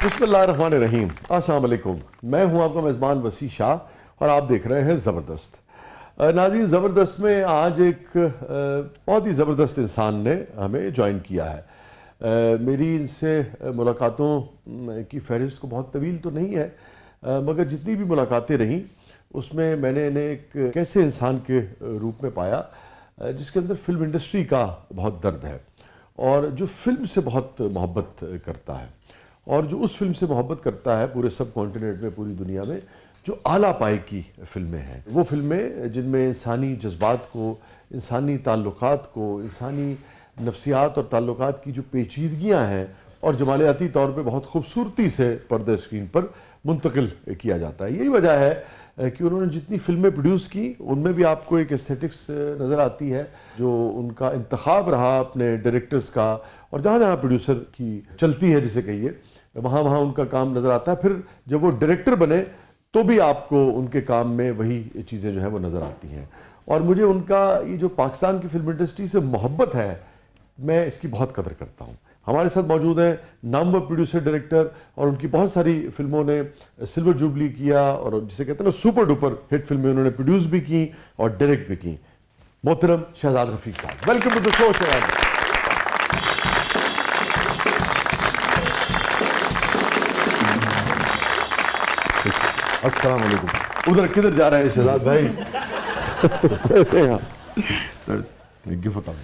बिस्मिल्लाहिर्रहमानिर्रहीम। अस्सलाम वालेकुम। मैं हूं आपका मेज़बान वसी शाह और आप देख रहे हैं ज़बरदस्त। नाज़रीन, ज़बरदस्त में आज एक बहुत ही ज़बरदस्त इंसान ने हमें ज्वाइन किया है। मेरी इनसे मुलाकातों की फहरिस्त को बहुत तवील तो नहीं है, मगर जितनी भी मुलाकातें रहीं उसमें मैंने इन्हें एक कैसे इंसान के रूप में पाया जिसके अंदर फ़िल्म इंडस्ट्री का बहुत दर्द है और जो फ़िल्म से बहुत मोहब्बत करता है और जो उस फिल्म से मोहब्बत करता है पूरे सब कॉन्टिनेंट में, पूरी दुनिया में, जो आला पाए की फ़िल्में हैं। वो फ़िल्में जिनमें इंसानी जज्बात को, इंसानी ताल्लुकात को, इंसानी नफ्सियात और ताल्लुकात की जो पेचीदगियाँ हैं और जमालियाती तौर पे बहुत खूबसूरती से पर्दे स्क्रीन पर मुंतकिल किया जाता है। यही वजह है कि उन्होंने जितनी फ़िल्में प्रोड्यूस की उनमें भी आपको एक एस्थेटिक्स नज़र आती है, जो उनका इंतखाब रहा अपने डायरेक्टर्स का, और जहाँ जहाँ प्रोड्यूसर की चलती है जिसे कहिए, वहाँ वहाँ उनका काम नज़र आता है। फिर जब वो डायरेक्टर बने तो भी आपको उनके काम में वही चीज़ें जो है वो नज़र आती हैं। और मुझे उनका ये जो पाकिस्तान की फिल्म इंडस्ट्री से मोहब्बत है, मैं इसकी बहुत कदर करता हूँ। हमारे साथ मौजूद हैं नामवर प्रोड्यूसर डायरेक्टर, और उनकी बहुत सारी फिल्मों ने सिल्वर जुबली किया और जिसे कहते हैं ना सुपर डुपर हिट फिल्में उन्होंने प्रोड्यूस भी की और डायरेक्ट भी की। मोहतरम Shahzad Rafique Sahab, welcome to the show Shahzad. अस्सलाम वालेकुम। उधर किधर जा रहे हैं शहजाद भाई? गिफ्ट बताओ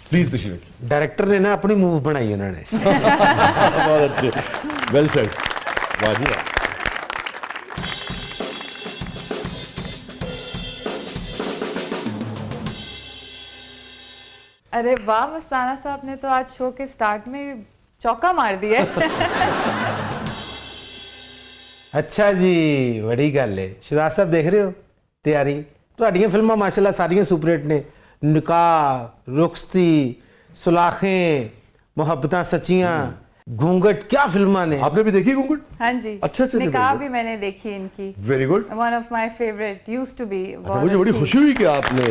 प्लीज, तशरीफ रखिए। डायरेक्टर ने ना अपनी मूव बनाई उन्होंने। बहुत अच्छे, वेल सेड, वाह जी वाह। अरे वाह मस्ताना साहब ने तो आज शो के स्टार्ट में चौका मार दिया। अच्छा जी, बड़ी गल है। शहजाद साहब देख रहे हो तैयारी? ਤੁਹਾਡੀਆਂ ਫਿਲਮਾਂ माशाल्लाह सारियां सुपरहिट ने। निकाह, रुखसती, सुलाखें, मोहब्बतां सच्चियां, घूंघट, क्या फिल्मां ने। आपने भी देखी घूंघट? हाँ जी, अच्छा, निकाह भी मैंने देखी इनकी। Very good, one of my favourite used to be. मुझे बड़ी खुशी हुई कि आपने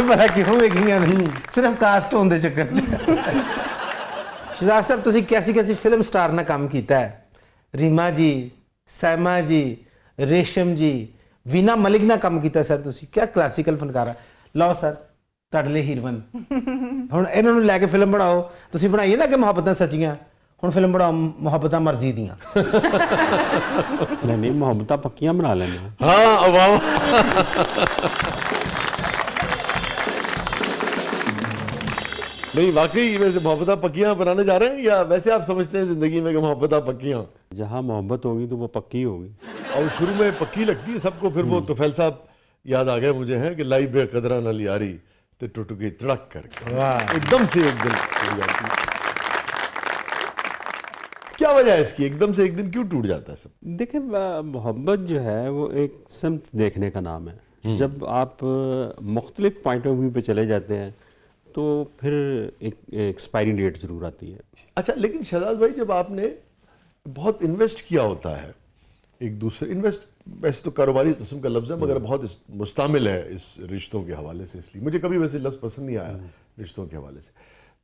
पता क्यों देखियां नहीं, सिर्फ कास्ट होने दे चक्कर च। शहजाद साहब, तुसी कैसी कैसी फिल्म स्टार ना काम कीता है। रीमा जी, सैमा जी, रेशम जी, वीना मलिक ना काम किया सर। तुसी क्या क्लासिकल फनकार। लो सर, तुहाडे लई हीरोइन हुण इन्हां नूं लैके फिल्म बनाओ। तुसी बनाई ना कि मुहब्बतां सच्चियां, हुण फिल्म बनाओ मुहब्बतां मर्जी दियां। नहीं, मुहब्बतां पक्कियां बना लेने। हाँ वाह। नहीं, वाकई वैसे मोहब्बतां पक्कियां बनाने जा रहे हैं, या वैसे आप समझते हैं जिंदगी में कि मोहब्बतां पक्कियां? जहाँ मोहब्बत होगी तो वो पक्की होगी। और शुरू में पक्की लगती है सबको, फिर वो तुफैल साहब याद आ गए मुझे हैं कि लाई बेकदरा न लियारी तो टूट गई तड़क करके, एकदम से एक दिन टूट जाती है। क्या वजह है इसकी, एकदम से एक दिन क्यों टूट जाता है सब? देखिए, मोहब्बत जो है वो एक सिमत देखने का नाम है। जब आप मुख्तलिफ पॉइंट ऑफ व्यू पे चले जाते हैं तो फिर एक एक्सपायरी डेट ज़रूर आती है। अच्छा, लेकिन शहजाद भाई, जब आपने बहुत इन्वेस्ट किया होता है एक दूसरे, इन्वेस्ट वैसे तो कारोबारी किस्म का लफ्ज़ है मगर बहुत मुस्तामिल है इस रिश्तों के हवाले से, इसलिए मुझे कभी वैसे लफ्ज़ पसंद नहीं आया रिश्तों के हवाले से।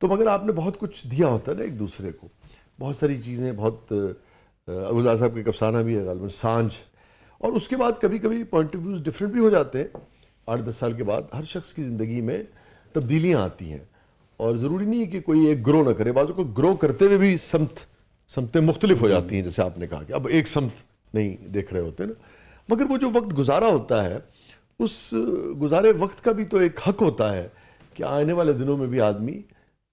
तो मगर आपने बहुत कुछ दिया होता है ना एक दूसरे को, बहुत सारी चीज़ें, बहुत अबुल साहब के एक अफसाना भी है गालिबन सांझ, और उसके बाद कभी कभी पॉइंट ऑफ व्यूज़ डिफरेंट भी हो जाते हैं। 8-10 साल के बाद हर शख्स की ज़िंदगी में तब्दीलियाँ आती हैं और ज़रूरी नहीं है कि कोई एक ग्रो ना करे, बाज़ों को ग्रो करते हुए भी समतें मुख्तलिफ हो जाती हैं। जैसे आपने कहा कि अब एक समत नहीं देख रहे होते ना, मगर वो जो वक्त गुजारा होता है उस गुजारे वक्त का भी तो एक हक होता है कि आने वाले दिनों में भी आदमी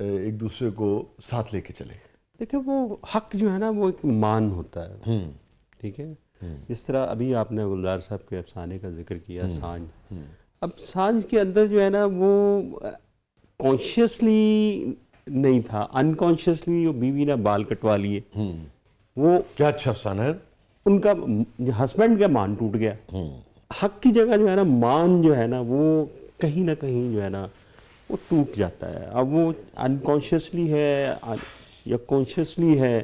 एक दूसरे को साथ लेके चले। देखिए, वो हक जो है ना वो एक मान होता है, ठीक है। जिस तरह अभी आपने गुलजार साहब के अफसाने का जिक्र किया, सांझ। अब सांझ के अंदर जो है ना वो कॉन्शियसली नहीं था, अनकॉन्शियसली वो बीवी ने बाल कटवा लिए। वो क्या अच्छा अफसाना है। उनका हस्बैंड का मान टूट गया। हक की जगह जो है ना मान जो है ना वो कहीं ना कहीं जो है ना वो टूट जाता है। अब वो अनकॉन्शियसली है या कॉन्शियसली है,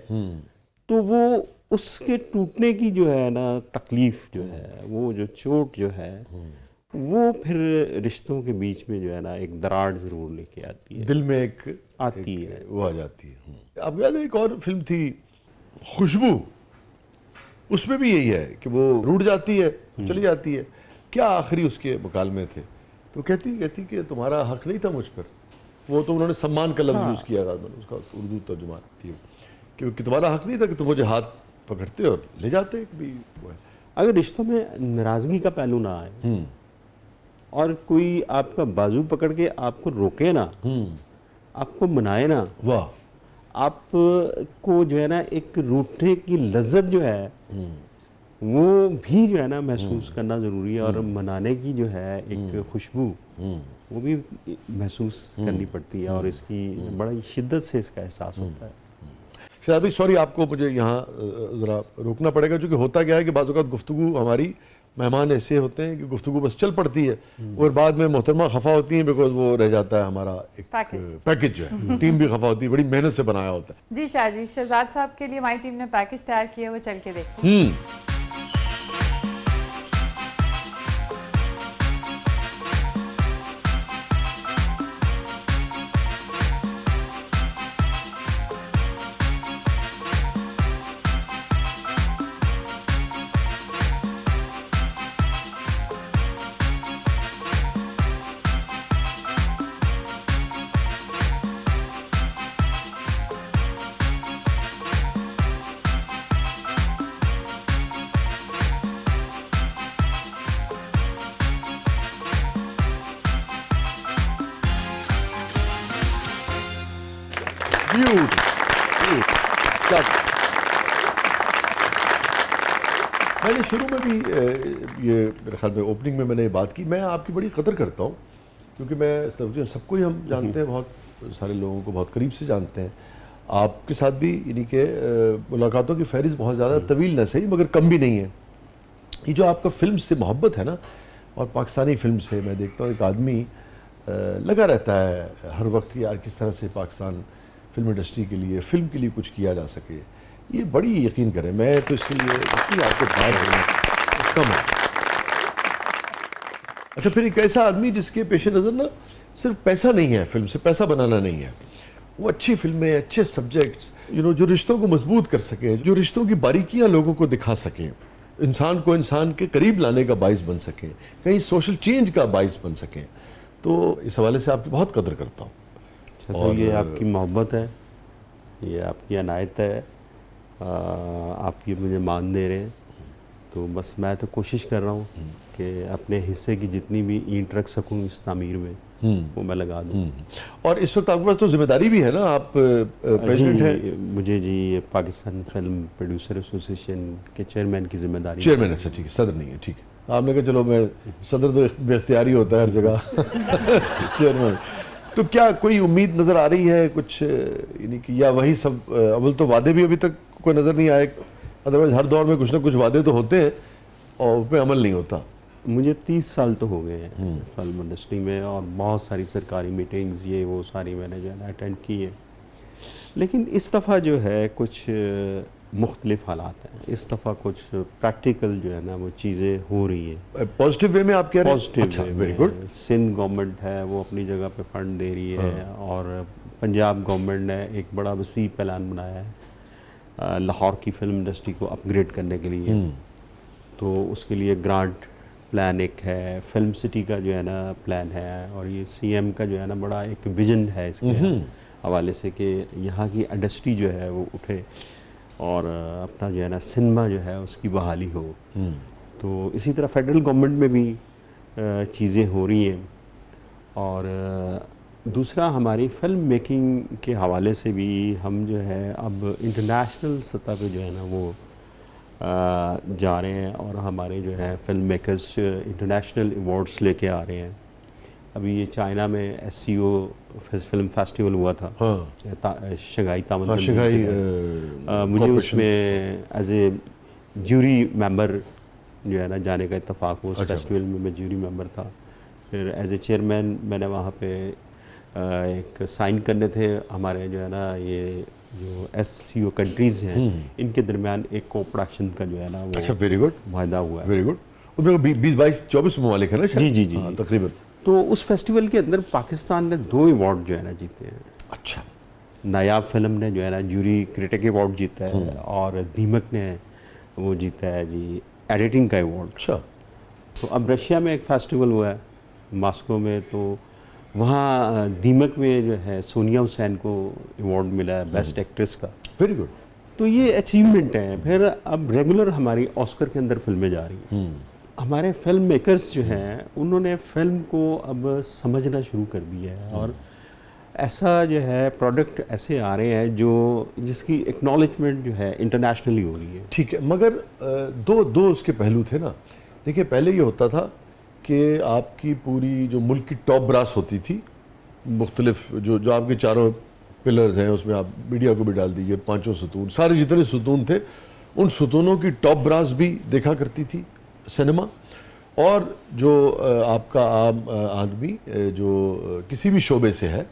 तो वो उसके टूटने की जो है ना तकलीफ जो है, वो जो चोट जो है वो फिर रिश्तों के बीच में जो है ना एक दरार ज़रूर लेके आती है। दिल में एक आती है। वो आ जाती है। आपको याद है एक और फिल्म थी खुशबू, उसमें भी यही है कि वो रूठ जाती है, चली जाती है, क्या आखिरी उसके मुकालमे थे, तो कहती कि तुम्हारा हक नहीं था मुझ पर। वो तो उन्होंने सम्मान का लफ्ज़ यूज़ किया था, मैंने उसका उर्दू तर्जुमा थी कि तुम्हारा हक नहीं था कि तुम मुझे हाथ पकड़ते और ले जाते भी। वो है। अगर रिश्तों में नाराज़गी का पहलू ना आए और कोई आपका बाजू पकड़ के आपको रोके ना, आपको मनाए ना, वाह, आपको जो है ना एक रूठने की लज्जत जो है वो भी जो है ना महसूस करना ज़रूरी है, और मनाने की जो है एक खुशबू वो भी महसूस करनी पड़ती है, और इसकी बड़ी शिद्दत से इसका एहसास होता है। शायद भाई सॉरी, आपको मुझे यहाँ ज़रा रोकना पड़ेगा, क्योंकि होता क्या है कि बाज़ औक़ात गुफ्तगू, हमारी मेहमान ऐसे होते हैं कि गुफ्तगू बस चल पड़ती है और बाद में मोहतरमा खफा होती हैं, बिकॉज वो रह जाता है हमारा एक पैकेज जो है। टीम भी खफा होती है, बड़ी मेहनत से बनाया होता है। जी शाह जी, शहजाद साहब के लिए हमारी टीम ने पैकेज तैयार किया, वो चल के देखते हैं। मैंने शुरू में भी ये मेरे ख्याल में ओपनिंग में मैंने ये बात की, मैं आपकी बड़ी कदर करता हूँ, क्योंकि मैं सबको ही हम जानते हैं, बहुत सारे लोगों को बहुत करीब से जानते हैं। आपके साथ भी यानी कि मुलाकातों की फहरिस्त बहुत ज़्यादा तवील न सही मगर कम भी नहीं है। ये जो आपका फिल्म से मोहब्बत है ना, और पाकिस्तानी फिल्म से, मैं देखता हूँ एक आदमी लगा रहता है हर वक्त यार किस तरह से पाकिस्तान फिल्म इंडस्ट्री के लिए, फिल्म के लिए कुछ किया जा सके। ये बड़ी यकीन करें, मैं तो इसके लिए इतनी आपको बाहर होना कम है। अच्छा, फिर एक ऐसा आदमी जिसके पेश नज़र ना सिर्फ पैसा नहीं है, फिल्म से पैसा बनाना नहीं है, वो अच्छी फिल्में, अच्छे सब्जेक्ट्स, जो रिश्तों को मजबूत कर सकें, जो रिश्तों की बारीकियां लोगों को दिखा सकें, इंसान को इंसान के करीब लाने का बाइस बन सकें, कहीं सोशल चेंज का बाइस बन सकें। तो इस हवाले से आपकी बहुत कदर करता हूँ। और ये आपकी मोहब्बत है, ये आपकी अनायत है, आप ये मुझे मान दे रहे हैं, तो बस मैं तो कोशिश कर रहा हूँ कि अपने हिस्से की जितनी भी ईंट रख सकूँ इस तामीर में वो मैं लगा दूँ। और इस वक्त आपके पास तो जिम्मेदारी भी है ना, आप प्रेसिडेंट हैं। मुझे जी पाकिस्तान फिल्म प्रोड्यूसर एसोसिएशन के चेयरमैन की जिम्मेदारी। चेयरमैन, अच्छा ठीक है, सदर नहीं है, ठीक है। आपने कहा चलो मैं, सदर तो बेख्तियारी होता है हर जगह। चेयरमैन, तो क्या कोई उम्मीद नज़र आ रही है कुछ, यानी कि या वही सब अव्वल तो वादे भी अभी तक कोई नज़र नहीं आए, अदरवाइज हर दौर में कुछ ना कुछ वादे तो होते हैं और उस पर अमल नहीं होता। मुझे 30 साल तो हो गए हैं फिल्म इंडस्ट्री में, और बहुत सारी सरकारी मीटिंग्स ये वो सारी मैंने जो है ना अटेंड की है, लेकिन इस दफ़ा जो है कुछ मुख्तलिफ हालात हैं। इस दफ़ा कुछ प्रैक्टिकल जो है ना वो चीज़ें हो रही हैं पॉजिटिव वे में। आप कह रहे हैं पॉजिटिव अच्छा, वे वेरी में। गुड। सिंध गवर्नमेंट है वो अपनी जगह पे फंड दे रही है, और पंजाब गवर्नमेंट ने एक बड़ा वसी प्लान बनाया है लाहौर की फिल्म इंडस्ट्री को अपग्रेड करने के लिए। तो उसके लिए ग्रांट प्लान एक है, फिल्म सिटी का जो है ना प्लान है, और ये सीएम का जो है ना बड़ा एक विजन है इसके हवाले से कि यहाँ की इंडस्ट्री जो है वो उठे और अपना जो है ना सिनेमा जो है उसकी बहाली हो। तो इसी तरह फेडरल गवर्नमेंट में भी चीज़ें हो रही हैं, और दूसरा हमारी फिल्म मेकिंग के हवाले से भी हम जो है अब इंटरनेशनल सतह पे जो है ना वो जा रहे हैं, और हमारे जो है फिल्म मेकर्स इंटरनेशनल अवार्ड्स लेके आ रहे हैं। अभी ये चाइना में SCO फिल्म फेस्टिवल हुआ था, शंघाई तामन, मुझे उसमें एज ए जूरी मेंबर जो है ना जाने का इत्तेफाक हुआ। उस फेस्टिवल में मैं जूरी मेंबर था। फिर एज ए चेयरमैन मैंने वहाँ पे एक साइन करने थे हमारे जो है ना ये जो SCO कंट्रीज़ हैं इनके दरमियान एक को प्रोडक्शन का जो है ना वो अच्छा, वेरी गुड, वायदा हुआ है। Very good. उसमें 20-22-24 ममालिक है ना शायद? जी, जी, जी, हाँ, जी। तकरीबन। तो उस फेस्टिवल के अंदर पाकिस्तान ने 2 अवार्ड जो है ना जीते हैं। अच्छा। नायाब फिल्म ने जो है ना जूरी क्रिटिक अवार्ड जीता है, और दीमक ने वो जीता है जी एडिटिंग का अवार्ड। अच्छा। तो अब रशिया में एक फेस्टिवल हुआ है मॉस्को में, तो वहाँ दीमक में जो है सोनिया हुसैन को अवार्ड मिला है बेस्ट एक्ट्रेस का। Very good. तो ये अचीवमेंट है। फिर अब रेगुलर हमारी ऑस्कर के अंदर फिल्में जा रही हैं। हमारे फिल्म मेकर्स जो हैं उन्होंने फिल्म को अब समझना शुरू कर दिया है, और ऐसा जो है प्रोडक्ट ऐसे आ रहे हैं जो जिसकी एक्नॉलेजमेंट जो है इंटरनेशनली हो रही है। ठीक है, मगर दो उसके पहलू थे ना। देखिए, पहले ये होता था कि आपकी पूरी जो मुल्क की टॉप ब्रास होती थी, मुख्तलिफ जो आपके चारों पिलर्स हैं, उसमें आप मीडिया को भी डाल दीजिए, 5 सतून, सारे जितने सतून थे, उन सतूनों की टॉप ब्रास भी देखा करती थी सिनेमा। और जो आपका आम आदमी जो किसी भी शोबे से है,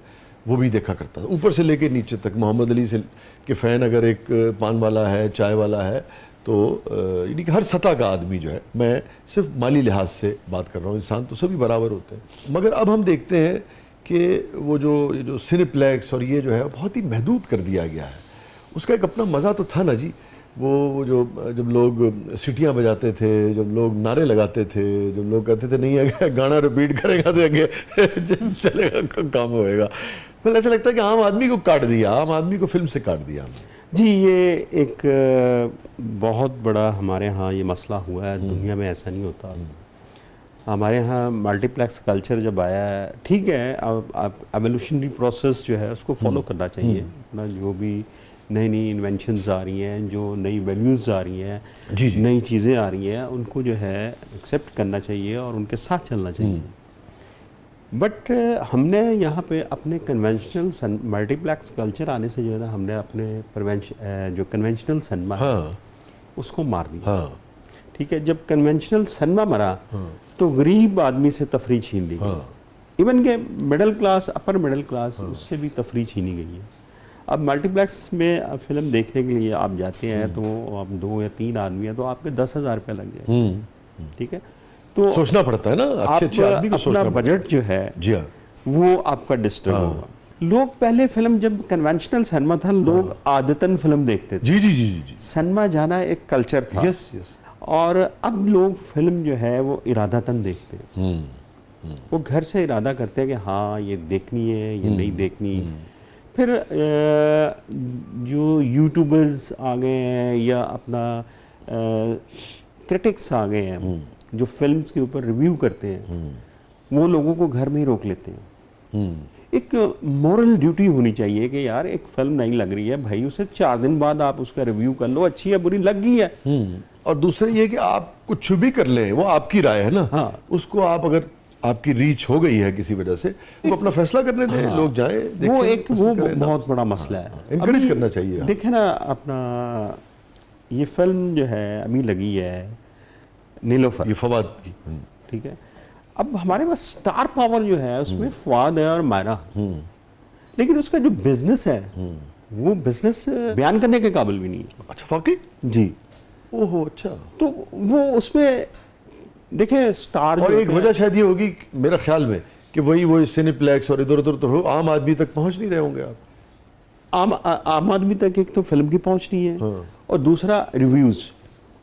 वो भी देखा करता था, ऊपर से लेके नीचे तक। मोहम्मद अली से के फ़ैन अगर एक पान वाला है, चाय वाला है, तो यानी कि हर सतह का आदमी जो है, मैं सिर्फ माली लिहाज से बात कर रहा हूँ, इंसान तो सभी बराबर होते हैं। मगर अब हम देखते हैं कि वो जो सिनेप्लेक्स और ये जो है बहुत ही महदूद कर दिया गया है। उसका एक अपना मज़ा तो था ना जी। वो जो जब लोग सीटियाँ बजाते थे, जब लोग नारे लगाते थे, जब लोग कहते थे नहीं अगर गाना रिपीट करेगा तो आगे चलेगा, काम होएगा। तो ऐसा लगता है कि आम आदमी को काट दिया, आम आदमी को फिल्म से काट दिया हमने। जी, ये एक बहुत बड़ा हमारे यहाँ ये मसला हुआ है। दुनिया में ऐसा नहीं होता। हमारे यहाँ मल्टीप्लेक्स कल्चर जब आया है, ठीक है, अब एवोल्यूशनरी प्रोसेस जो है उसको फॉलो करना चाहिए। अपना जो भी नई नई इन्वेंशंस आ रही हैं, जो नई वैल्यूज़ आ रही हैं, जी, जी। नई चीज़ें आ रही हैं, उनको जो है एक्सेप्ट करना चाहिए और उनके साथ चलना चाहिए। बट हमने यहाँ पे अपने कन्वेंशनल मल्टीप्लेक्स कल्चर आने से जो है ना, हमने अपने जो कन्वेंशनल सिनेमा है हाँ, उसको मार दिया। हाँ, ठीक है, जब कन्वेंशनल सिनेमा मरा तो गरीब आदमी से तफरी छीन ली गई। हाँ। इवन के middle class, upper middle class, उससे भी तफरी छीनी गई है। अब मल्टीप्लेक्स में फिल्म देखने के लिए आप जाते हैं तो आप 2 या 3 आदमी हैं तो आपके 10,000 रुपये लग जाए। ठीक है, तो सोचना पड़ता है ना, अच्छे आदमी को अपना सोचना पड़ता बजट जो है है। जी हाँ। वो आपका डिस्टर्ब होगा। लोग पहले फिल्म जब कन्वेंशनल सिनेमा था, लोग आदतन फिल्म देखते थे। जी जी जी जी जी। सिनेमा जाना एक कल्चर था। Yes yes. और अब लोग फिल्म जो है वो इरादतन देखते हैं। वो घर से इरादा करते हैं कि हाँ ये देखनी है, ये नहीं देखनी। फिर जो यूट्यूबर्स आ गए हैं या अपना क्रिटिक्स आ गए हैं जो फिल्म्स के ऊपर रिव्यू करते हैं, वो लोगों को घर में ही रोक लेते हैं। एक मॉरल ड्यूटी होनी चाहिए कि यार एक फिल्म नहीं लग रही है भाई, उसे 4 दिन बाद आप उसका रिव्यू कर लो, अच्छी है बुरी लग गई है। और दूसरा ये कि आप कुछ भी कर लें, वो आपकी राय है ना। हाँ। उसको आप अगर आपकी रीच हो गई है किसी वजह से, वो अपना फैसला करने दें। हाँ। लोग जाएं, देखें, वो एक पसंद वो करें ना। बहुत बड़ा मसला है। Encourage अभी करना चाहिए। देखे ना, अपना ये फिल्म जो है अभी लगी है नीलोफर, ये फवाद की। ठीक है। अब हमारे पास स्टार पावर जो है उसमें फवाद है और मायरा, लेकिन उसका जो बिजनेस है वो बिजनेस बयान करने के काबिल भी नहीं है। अच्छा, वाकई? जी। ओहो, अच्छा। तो वो उसमें देखें स्टार और जो एक होते वजह हैं, शायद ये होगी मेरा ख्याल में कि वही सिनेप्लेक्स और इधर उधर तो हो, आम आदमी तक पहुंच नहीं रहे होंगे आप। आम आदमी तक एक तो फिल्म की पहुंच नहीं है, हाँ। और दूसरा रिव्यूज,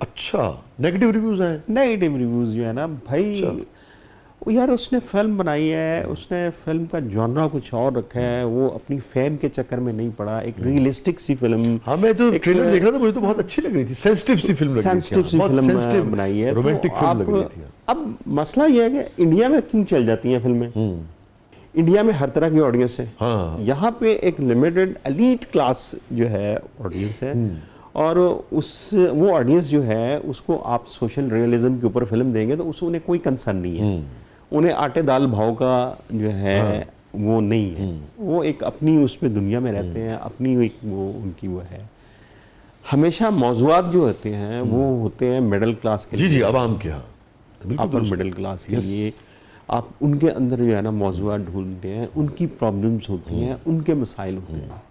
अच्छा, नेगेटिव रिव्यूज आए। नेगेटिव रिव्यूज जो है ना भाई। अच्छा। यार उसने फिल्म बनाई है, उसने फिल्म का जॉनरा कुछ और रखा है, वो अपनी फेम के चक्कर में नहीं पड़ा। एक रियलिस्टिक सी फिल्म, हाँ, मैं तो एक ट्रेलर देख रहा था, मुझे तो बहुत अच्छी लग रही थी। सेंसिटिव सी फिल्म लग रही थी। सेंसिटिव सी बहुत फिल्म sensitive, बनाई है। रोमांटिक तो फिल्म लग रही आप थी। अब मसला ये है कि इंडिया में क्यों चल जाती हैं फिल्में? इंडिया में हर तरह की ऑडियंस है। हाँ। यहाँ पे एक लिमिटेड एलीट क्लास जो है ऑडियंस है, और वो ऑडियंस जो है उसको आप सोशल रियलिज्म के ऊपर फिल्म देंगे तो उसको उन्हें कोई कंसर्न नहीं है। उन्हें आटे दाल भाव का जो है वो नहीं है। वो एक अपनी उसमें दुनिया में रहते हैं, अपनी एक वो उनकी वो है। हमेशा मौज़ूआत जो होते हैं वो होते हैं मिडिल क्लास के जी लिए, जी, आवाम के। हाँ, बिल्कुल अपर दुरुस्त। मिडिल क्लास के लिए। आप उनके अंदर जो है ना मौज़ूआत ढूंढते हैं, उनकी प्रॉब्लम्स होती हैं, उनके मसाइल होते हैं,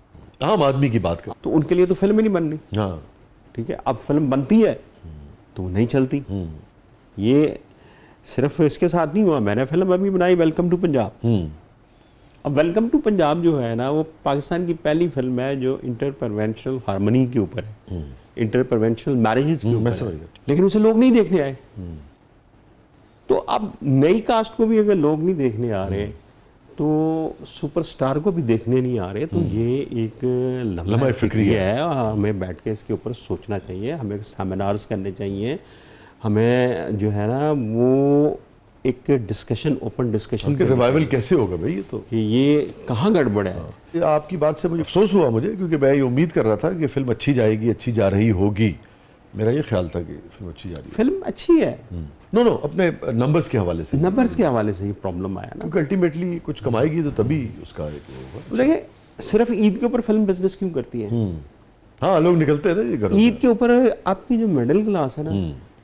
आम आदमी की बात कर। तो उनके लिए तो फिल्म ही नहीं बननी। हाँ। ठीक है, अब फिल्म बनती है तो वो नहीं चलती। ये सिर्फ इसके साथ नहीं हुआ, मैंने फिल्म अभी बनाई वेलकम टू पंजाब। अब वेलकम टू पंजाब जो है ना, वो पाकिस्तान की पहली फिल्म है जो इंटर प्रोविंशियल हार्मनी के ऊपर है, इंटर प्रोविंशियल मैरिजेस के ऊपर है। लेकिन उसे लोग नहीं देखने आए। तो अब नई कास्ट को भी अगर लोग नहीं देखने आ रहे तो सुपरस्टार को भी देखने नहीं आ रहे, तो ये एक लम्हा फिक्री है। हमें बैठ के इसके ऊपर सोचना चाहिए, हमें सेमिनार्स करने चाहिए, हमें जो है ना वो एक डिस्कशन, ओपन डिस्कशन रिवाइवल कैसे होगा भाई, ये तो कि ये कहाँ गड़बड़ है। ये आपकी बात से मुझे अफसोस हुआ मुझे, क्योंकि मैं ये उम्मीद कर रहा था कि फिल्म अच्छी जाएगी, अच्छी जा रही होगी। मेरा ये ख्याल था कि फिल्म अच्छी जा रही है। फिल्म अच्छी है, नो अपने नंबर्स के हवाले से, नंबर्स के हवाले से ही प्रॉब्लम आया ना। क्योंकि अल्टीमेटली कुछ कमाएगी तो तभी उसका एक वो होगा। देखिए सिर्फ ईद के ऊपर फिल्म बिजनेस क्यों करती है? हाँ, लोग निकलते हैं ना ये घरों ईद के ऊपर आपकी जो मिडिल क्लास है ना,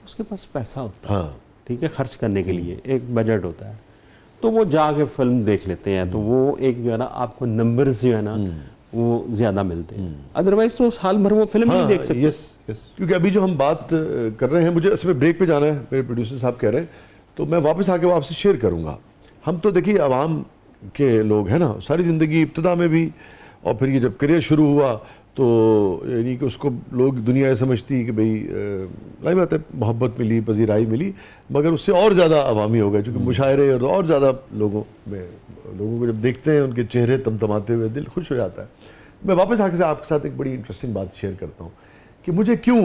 उसके पास पैसा होता है, हाँ, ठीक है, खर्च करने के लिए एक बजट होता है, तो वो जाके फिल्म देख लेते हैं। तो वो एक जो है ना आपको नंबर्स जो है ना वो ज्यादा मिलते हैं, अदरवाइज तो साल भर वो फिल्म नहीं देख सकते। यस यस, क्योंकि अभी जो हम बात कर रहे हैं, मुझे इसमें ब्रेक पे जाना है, मेरे प्रोड्यूसर साहब कह रहे हैं, तो मैं वापस आके वो आपसे शेयर करूंगा। हम तो देखिए आवाम के लोग हैं ना, सारी ज़िंदगी इब्तिदा में भी, और फिर ये जब करियर शुरू हुआ तो यानी कि उसको लोग दुनिया ये समझती कि भाई लाई बात है, मोहब्बत मिली, पजीराई मिली, मगर उससे और ज़्यादा अवामी हो गए, क्योंकि मुशायरे और ज़्यादा लोगों को जब देखते हैं उनके चेहरे तमतमाते हुए, दिल खुश हो जाता है। मैं वापस आके आपके साथ एक बड़ी इंटरेस्टिंग बात शेयर करता हूँ कि मुझे क्यों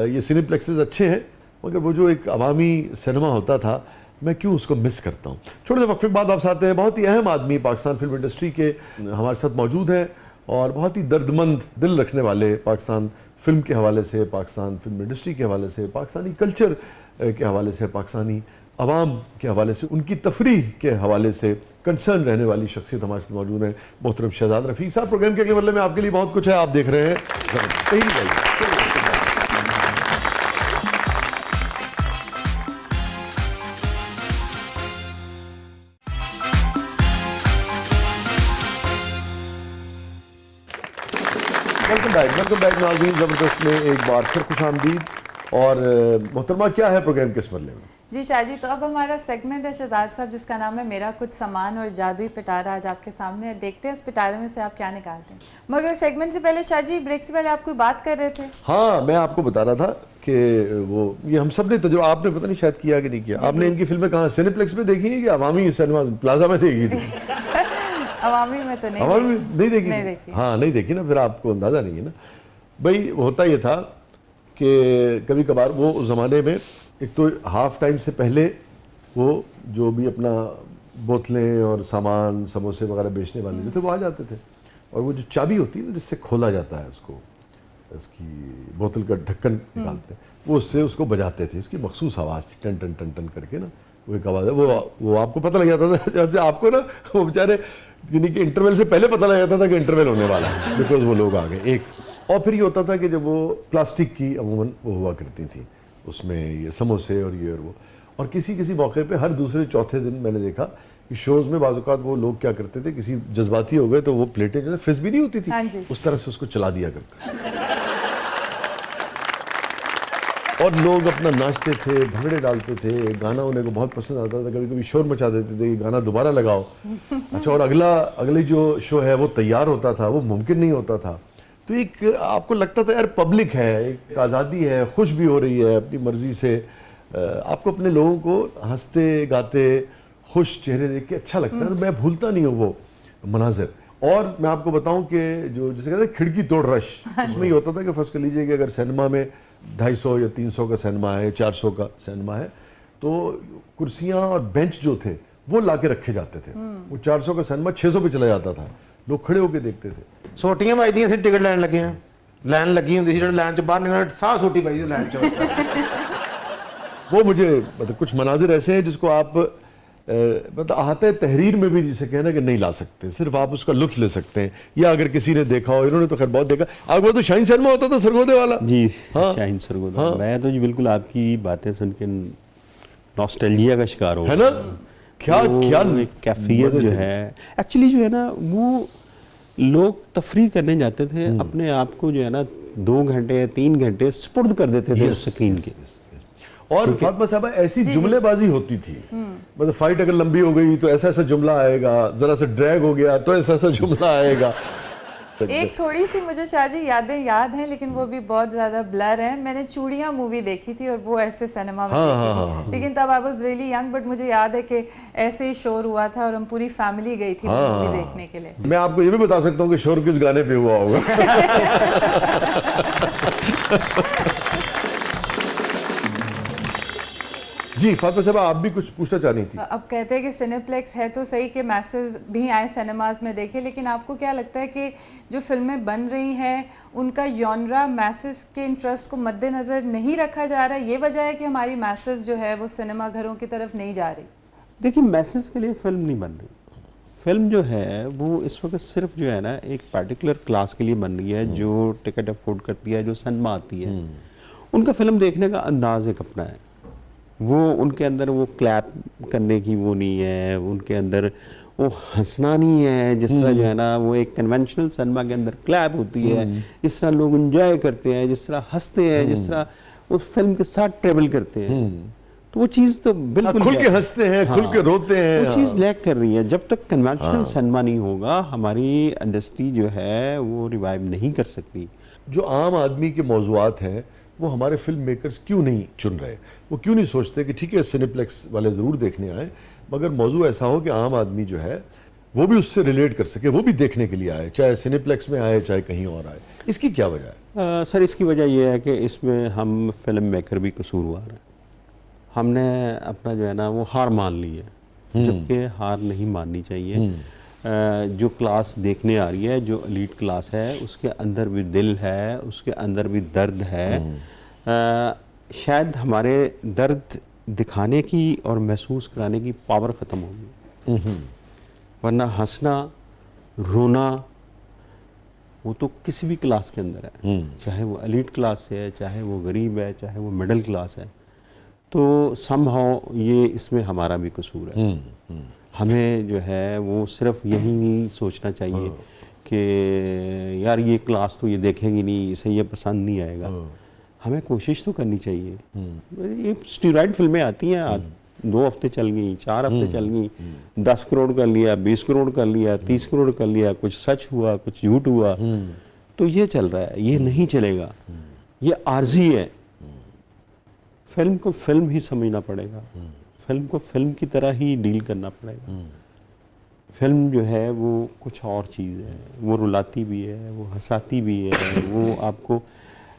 ये सिनेप्लेक्सेस अच्छे हैं, मगर वो जो एक अवामी सिनेमा होता था, मैं क्यों उसको मिस करता हूँ। छोटे से वक्फे के बाद आपसे आते हैं, बहुत ही अहम आदमी पाकिस्तान फिल्म इंडस्ट्री के हमारे साथ मौजूद हैं, और बहुत ही दर्दमंद दिल रखने वाले, पाकिस्तान फिल्म के हवाले से, पाकिस्तान फिल्म इंडस्ट्री के हवाले से, पाकिस्तानी कल्चर के हवाले से, पाकिस्तानी अवाम के हवाले से, उनकी तफरीह के हवाले से कंसर्न रहने वाली शख्सियत हमारे साथ मौजूद है, मोहतरम शहजाद रफ़ीक साहब। प्रोग्राम के अगले बदले में आपके लिए बहुत कुछ है, आप देख रहे हैं सही नहीं। वेलकम बैक नाज़रीन, ज़बरदस्त में एक बार फिर खुशामदीद। और मोहतरमा, क्या है प्रोग्राम के इस मरले में? जी शाह जी, तो अब हमारा सेगमेंट है शहजाद साहब, जिसका नाम है मेरा कुछ सामान और जादुई पिटारा। आज आपके सामने है, देखते हैं इस पिटारे में से आप क्या निकालते हैं। मगर सेगमेंट से पहले शाह जी, ब्रेक से पहले आप कोई बात कर रहे थे। हाँ, मैं आपको बता रहा था कि वो ये हम सब ने तजुर्बा, आपने पता नहीं शायद किया कि नहीं किया। आपने इनकी फिल्में कहाँ सिनेप्लेक्स में देखी है कि अवामी सिनेमा प्लाजा में देखी थी? अवामी में तो नहीं, अवामी में नहीं देखी, नहीं देखी। हाँ नहीं देखी ना, फिर आपको अंदाजा नहीं है ना भाई। होता ये था कि कभी कभार वो उस ज़माने में, एक तो हाफ टाइम से पहले वो जो भी अपना बोतलें और सामान समोसे वगैरह बेचने वाले जो थे वो आ जाते थे, और वो जो चाबी होती है ना जिससे खोला जाता है उसको, इसकी बोतल का ढक्कन निकालते हैं, वो उससे उसको बजाते थे। इसकी मखसूस आवाज़ थी, टन टन टन टन करके ना, वो एक आवाज़ है, वो आपको पता लग जाता था। जब आपको ना वो बेचारे यानी कि इंटरवल से पहले पता लग जाता था कि इंटरवल होने वाला है, बिकॉज वो लोग आ गए एक। और फिर ये होता था कि जब वो प्लास्टिक की अमूमन वो हुआ करती थी, उसमें ये समोसे और ये और वो, और किसी किसी मौके पे हर दूसरे चौथे दिन मैंने देखा कि शोज़ में बाज़ औक़ात वो लोग क्या करते थे, किसी जज्बाती हो गए तो वो प्लेटें जो है फ्रिज भी नहीं होती थी, हाँ जी, उस तरह से उसको चला दिया करते और लोग अपना नाचते थे, भंगड़े डालते थे, गाना उन्हें को बहुत पसंद आता था, कभी कभी शोर मचा देते थे कि गाना दोबारा लगाओ। अच्छा, और अगली जो शो है वो तैयार होता था, वो मुमकिन नहीं होता था। तो एक आपको लगता था यार पब्लिक है, एक आज़ादी है, खुश भी हो रही है अपनी मर्ज़ी से, आपको अपने लोगों को हंसते गाते खुश चेहरे देख के अच्छा लगता है। तो मैं भूलता नहीं हूँ वो मनाजिर। और मैं आपको बताऊं कि जो जैसे कहते हैं खिड़की तोड़ रश, उसमें ये होता था कि फर्ज कर लीजिए कि अगर सिनेमा में 250 या 300 का सिनेमा है, 400 का सिनेमा है, तो कुर्सियां और बेंच जो थे वो ला के रखे जाते थे। वो 400 का सिनेमा 600 पे चला जाता था, लोग खड़े होकर देखते थे। ਸੋਟੀਆਂ ਵੱਜਦੀਆਂ ਸੀ, ਟਿਕਟ ਲੈਣ ਲੱਗੇ ਆ, ਲਾਈਨ ਲੱਗੀ ਹੁੰਦੀ ਸੀ, ਜਿਹੜਾ ਲਾਈਨ 'ਚ ਬਾਹਰ ਨਿਕਲਣਾ ਸਾਹ ਸੋਟੀ ਵੱਜਦੀ ਲਾਈਨ 'ਚ। वो मुझे मतलब कुछ मनाजिर ऐसे हैं जिसको आप मतलब आहते तहरीर में भी जिसे कहना कि नहीं ला सकते, सिर्फ आप उसका लुत्फ ले सकते हैं। या अगर किसी ने देखा हो, इन्होंने तो खैर बहुत देखा, आपको तो शाहीन सिनेमा होता था सरगोदे वाला। जी हाँ, शाहीन सरगोदा। हाँ, मैं तो जी बिल्कुल आपकी बातें सुन के नॉस्टैल्जिया का शिकार हो है ना। क्या क्या एक कैफियत जो है, एक्चुअली जो है ना, वो लोग तफरी करने जाते थे, अपने आप को जो है ना 2 घंटे 3 घंटे स्पुर्द कर देते थे उस स्क्रीन के। और फातिमा साहब ऐसी जुमलेबाजी होती थी, मतलब फाइट अगर लंबी हो गई तो ऐसा ऐसा जुमला आएगा, जरा सा ड्रैग हो गया तो ऐसा ऐसा जुमला आएगा। एक थोड़ी सी मुझे शाहजी यादें याद हैं, लेकिन वो भी बहुत ज़्यादा ब्लर है। मैंने चूड़ियाँ मूवी देखी थी और वो ऐसे सिनेमा में देखी थी, लेकिन तब I was really young, but मुझे याद है कि ऐसे ही शोर हुआ था और हम पूरी फैमिली गई थी मूवी देखने के लिए। मैं आपको ये भी बता सकता हूँ कि शोर किस गाने पे हुआ होगा। जी फातिमा साहब, आप भी कुछ पूछना चाह रही थी। अब कहते हैं कि सिनेप्लेक्स है तो सही कि मैसेज भी आए सिनेमाज में देखे, लेकिन आपको क्या लगता है कि जो फिल्में बन रही हैं उनका यॉनरा मैसेज के इंटरेस्ट को मद्देनज़र नहीं रखा जा रहा है? ये वजह है कि हमारी मैसेज जो है वो सिनेमा घरों की तरफ नहीं जा रही? देखिए, मैसेज के लिए फिल्म नहीं बन रही। फिल्म जो है वो इस वक्त सिर्फ जो है ना एक पर्टिकुलर क्लास के लिए बन रही है, जो टिकट अफोर्ड करती है, जो सिनेमा आती है। उनका फिल्म देखने का अंदाज एक अपना है। वो उनके अंदर वो क्लैप करने की वो नहीं है, उनके अंदर वो हंसना नहीं है जिस तरह जो है ना वो एक कन्वेंशनल सिनेमा के अंदर क्लैप होती है, जिस तरह लोग एंजॉय करते हैं, जिस तरह हंसते हैं, जिस तरह उस फिल्म के साथ ट्रेवल करते हैं। तो वो चीज़ तो बिल्कुल खुल के हंसते हैं, खुल के रोते हैं, वो चीज़ लैक कर रही है। जब तक कन्वेंशनल सिनेमा नहीं होगा हमारी इंडस्ट्री जो है वो रिवाइव नहीं कर सकती। जो आम आदमी के मौज़ूआत हैं वो हमारे फिल्म मेकर्स क्यों नहीं चुन रहे? वो क्यों नहीं सोचते कि ठीक है सिनेप्लेक्स वाले ज़रूर देखने आए, मगर मौजू ऐसा हो कि आम आदमी जो है वो भी उससे रिलेट कर सके, वो भी देखने के लिए आए, चाहे सिनेप्लेक्स में आए चाहे कहीं और आए। इसकी क्या वजह है? सर, इसकी वजह यह है कि इसमें हम फिल्म मेकर भी कसूरवार हैं। हमने अपना जो है ना वो हार मान ली है, जबकि हार नहीं माननी चाहिए। जो क्लास देखने आ रही है, जो एलीट क्लास है, उसके अंदर भी दिल है, उसके अंदर भी दर्द है। शायद हमारे दर्द दिखाने की और महसूस कराने की पावर ख़त्म हो गई, वरना हंसना रोना वो तो किसी भी क्लास के अंदर है, चाहे वो एलीट क्लास है, चाहे वो गरीब है, चाहे वो मिडिल क्लास है। तो समहाउ ये इसमें हमारा भी कसूर है। हमें जो है वो सिर्फ यही नहीं सोचना चाहिए कि यार ये क्लास तो ये देखेगी नहीं, इसे ये पसंद नहीं आएगा। हमें कोशिश तो करनी चाहिए। ये स्टीरॉयड फिल्में आती हैं, 2 हफ्ते चल गई, 4 हफ्ते चल गई, 10 करोड़ कर लिया, 20 करोड़ कर लिया, 30 करोड़ कर लिया, कुछ सच हुआ, कुछ झूठ हुआ। तो ये चल रहा है, ये नहीं चलेगा, ये आर्जी है। फिल्म को फिल्म ही समझना पड़ेगा, फिल्म को फिल्म की तरह ही डील करना पड़ेगा। फिल्म जो है वो कुछ और चीज़ है, वो रुलाती भी है, वो हंसाती भी है, वो आपको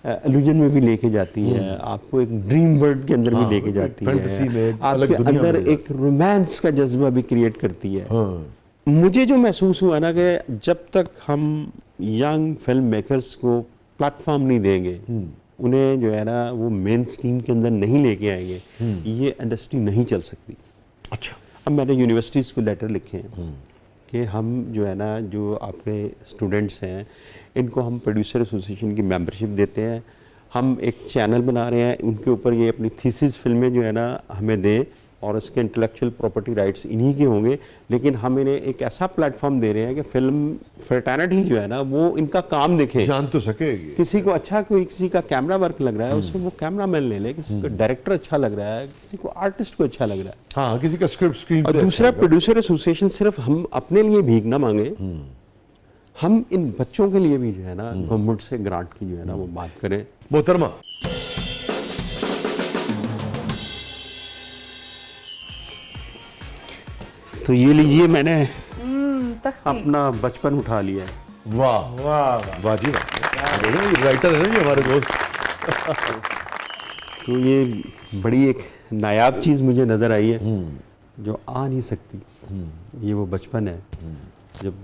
इल्यूजन में भी लेके जाती है, आपको एक ड्रीम वर्ल्ड के अंदर भी लेके जाती है, आपके अंदर एक रोमांस का जज्बा भी क्रिएट करती है। मुझे जो महसूस हुआ ना कि जब तक हम यंग फिल्म मेकर्स को प्लेटफॉर्म नहीं देंगे, उन्हें जो है ना वो मेन स्ट्रीम के अंदर नहीं लेके आएंगे, ये इंडस्ट्री नहीं चल सकती। अच्छा, अब मैंने यूनिवर्सिटीज़ को लेटर लिखे हैं कि हम जो है ना जो आपके स्टूडेंट्स हैं इनको हम प्रोड्यूसर एसोसिएशन की मेंबरशिप देते हैं, हम एक चैनल बना रहे हैं, उनके ऊपर ये अपनी थीसिस फिल्में जो है ना हमें दें और इसके इंटेलेक्चुअल प्रॉपर्टी राइट्स इन्हीं के होंगे, लेकिन हम इन्हें एक ऐसा प्लेटफॉर्म दे रहे हैं कि फिल्म फ्रेटर्निटी जो है ना वो इनका काम देखे, जान तो सकेगी। किसी को अच्छा, कोई किसी का कैमरा वर्क लग रहा है उसको वो कैमरा मैन ले ले, किसी को डायरेक्टर अच्छा लग रहा है, किसी को आर्टिस्ट को अच्छा लग रहा है, हाँ, किसी का स्क्रिप्ट स्क्रीन और दूसरा प्रोड्यूसर एसोसिएशन सिर्फ हम अपने लिए भीख ना मांगे, हम इन बच्चों के लिए भी जो है ना गवर्नमेंट से ग्रांट की जो है ना वो बात करें। मोहतरमा, तो ये लीजिए, मैंने तख्ती। अपना बचपन उठा लिया है। वाह वाह वाह जी वाह, राइटर है ना ये हमारे दोस्त। तो ये बड़ी एक नायाब चीज़ मुझे नज़र आई है जो आ नहीं सकती। ये वो बचपन है जब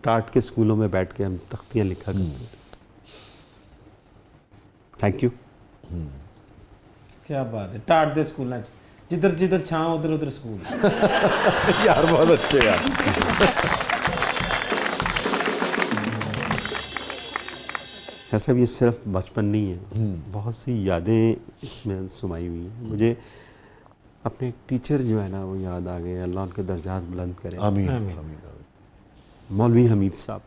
टाट के स्कूलों में बैठ के हम तख्तियाँ लिखा करते थे। Thank you. क्या बात है, टाट दे स्कूल जिधर जिधर छां उधर उधर स्कूल। यार बहुत अच्छे यार। ऐसा ये सिर्फ बचपन नहीं है, बहुत सी यादें इसमें समाई हुई हैं। मुझे अपने टीचर जो है ना वो याद आ गए, अल्लाह उनके दर्जात बुलंद करे। आमीन आमीन। आमीन। मौलवी हमीद साहब,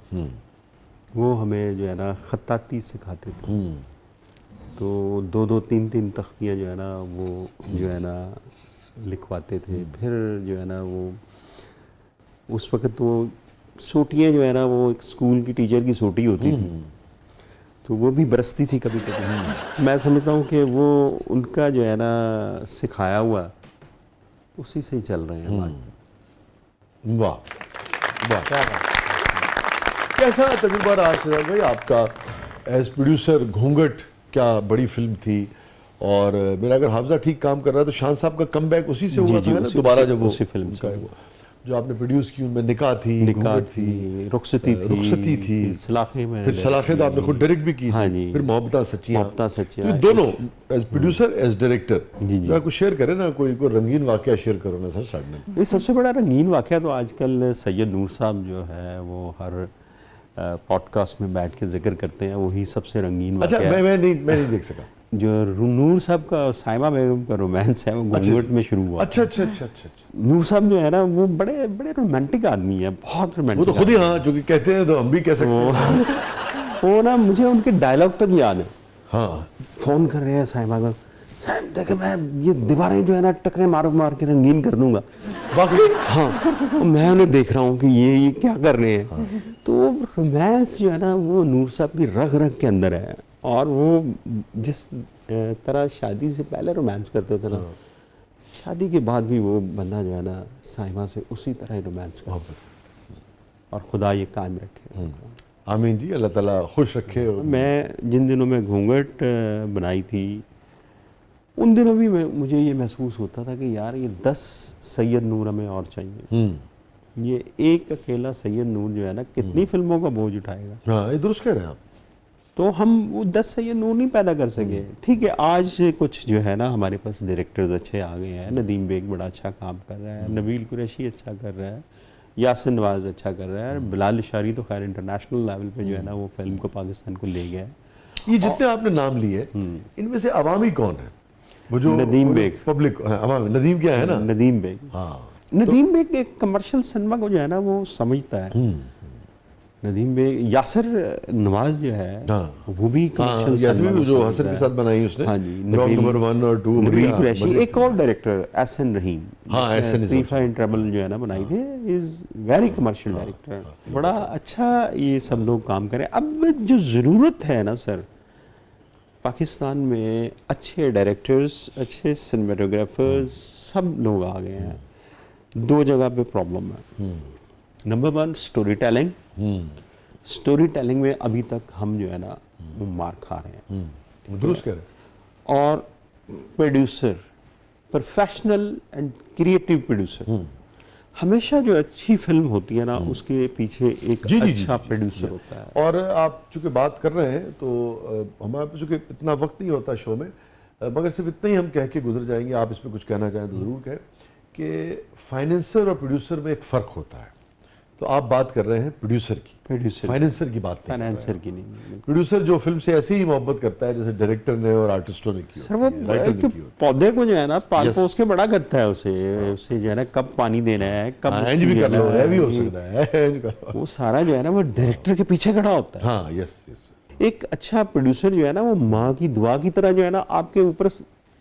वो हमें जो है ना खत्ताती सिखाते थे। तो 2-2 3-3 तख्तियाँ जो है ना वो जो है ना लिखवाते थे। फिर जो है ना वो उस वक़्त वो सोटियाँ जो है ना वो एक स्कूल की टीचर की सोटी होती थी, तो वो भी बरसती थी कभी कभी। मैं समझता हूँ कि वो उनका जो है ना सिखाया हुआ उसी से ही चल रहे हैं आज तक। वाह वाह, कैसा तजुर्बा रहा सिराज भाई आपका एज प्रोड्यूसर? घूंघट क्या बड़ी फिल्म थी, और मेरा अगर हाफजा ठीक काम कर रहा है तो शान साहब का कमबैक उसी से हुआ जी, था ना उसी- दोबारा, उसी- जब वो उसी फिल्म से उनका वो जो आपने प्रोड्यूस की, उनमें निकाह थी, निकाह घूंघट थी, रुखसती थी, रुखसती थी, सलाखें में फिर सलाखें तो आपने खुद डायरेक्ट भी की हाँ थी, जी, फिर मोहब्बतां सच्चियां, मोहब्बतां सच्चियां, तो दोनों एज प्रोड्यूसर एज डायरेक्टर जी, जी। जरा कुछ शेयर करें ना, कोई रंगीन वाकया शेयर करो ना सर स्टार्ट में। ये सबसे बड़ा रंगीन वाक़या तो आजकल सैयद नूर साहब जो है वो हर पॉडकास्ट में बैठ के जिक्र करते हैं, वही सबसे रंगीन अच्छा, वाक़या है। मैं नहीं देख सका। जो नूर साहब का और साइमा बेगम का रोमांस है वो घूंघट में शुरू हुआ। अच्छा अच्छा अच्छा अच्छा अच्छा। नूर साहब जो है ना वो बड़े बड़े रोमांटिक आदमी है, बहुत वो रोमांटिक। तो खुद ही हाँ जो कि कहते हैं तो हम भी कह सकते हैं। वो ना मुझे उनके डायलॉग तक याद है। हाँ फ़ोन कर रहे हैं साइमा को, साहब देखे मैं ये दीवारें जो है ना टकरे मार के रंगीन कर दूंगा। वाकई हाँ, और मैं उन्हें देख रहा हूँ कि ये क्या कर रहे हैं। तो रोमांस जो है ना वो नूर साहब की रग रग के अंदर है, और वो जिस तरह शादी से पहले रोमांस करते थे ना, शादी के बाद भी वो बंदा जो है ना साइमा से उसी तरह ही रोमांस करता है। और खुदा ये कायम रखे। आमीन जी, अल्लाह ताला खुश रखे। और मैं जिन दिनों में घूंघट बनाई थी उन दिनों भी मुझे ये महसूस होता था कि यार ये 10 सैयद नूर हमें और चाहिए। ये एक अकेला सैयद नूर जो है ना कितनी फिल्मों का बोझ उठाएगा। हाँ, ये दुरुस्त कह रहे हैं आप। तो हम वो 10 सैयद नूर नहीं पैदा कर सके। ठीक है, आज कुछ जो है ना हमारे पास डायरेक्टर्स अच्छे आ गए हैं। नदीम बेग बड़ा अच्छा काम कर रहा है, नबील कुरैशी अच्छा कर रहा है, यासिर नवाज अच्छा कर रहा है, बिलाल शारी तो खैर इंटरनेशनल लेवल पे जो है ना वो फिल्म को पाकिस्तान को ले गया है। ये जितने आपने नाम लिए इनमें से अवामी कौन है? वो जो नदीम बेग। पब्लिक अवामी, नदीम क्या है ना? नदीम बेग। हाँ, नदीम बेग एक कमर्शियल सिनेमा को जो है ना वो समझता है। नदीम बेग, यासिर नवाज जो है हाँ। वो भी कमर्शियल सिनेमा को जो समझता हसन के है। साथ बनाई उसने। हाँ जी, रॉक नंबर 1 और 2। नबील कुरैशी, एक और डायरेक्टर एहसन रहीम, हाँ, एहसन is तरीफा इन ट्रबल जो है ना बनाई थी, इज वेरी कमर्शियल डायरेक्टर। बड़ा अच्छा ये सब लोग काम करें। अब जो ज़रूरत है ना सर, पाकिस्तान में अच्छे डायरेक्टर्स, अच्छे सिनेमेटोग्राफर्स सब लोग आ गए हैं। 2 जगह पे प्रॉब्लम है। Number 1 story telling. Story telling में अभी तक हम जो है ना वो मार खा रहे हैं। दुरुस्त कह रहे हैं। और producer, professional and creative producer, हमेशा जो अच्छी फिल्म होती है ना उसके पीछे एक जी, जी, अच्छा जी, प्रोड्यूसर होता है। और आप चूंकि बात कर रहे हैं तो हमारे पास चूंकि इतना वक्त नहीं होता शो में, मगर सिर्फ इतना ही हम कह के गुजर जाएंगे। आप इसमें कुछ कहना चाहें तो ज़रूर कहें कि फाइनेंसर और प्रोड्यूसर में एक फ़र्क होता है। तो आप बात कर रहे हैं प्रोड्यूसर की, प्रोड्यूसर, फाइनेंसर की बात नहीं कर रहे हैं। फाइनेंसर की नहीं। प्रोड्यूसर जो फिल्म से ऐसे ही मोहब्बत करता है जैसे डायरेक्टर ने और आर्टिस्टों ने की सर वो होती है, राइटर ने एक की होती पौधे को जो है ना पाल Yes. पोस के बड़ा करता है, उसे जो है ना कब पानी देना है, कब है। उसकी एंज भी जो कर है लो, ना है भी हो सकता है, एंज कर लो। वो सारा जो है ना वो डायरेक्टर के पीछे खड़ा होता है। हाँ, यस यस। एक अच्छा प्रोड्यूसर जो है ना वो माँ की दुआ की तरह जो है ना आपके ऊपर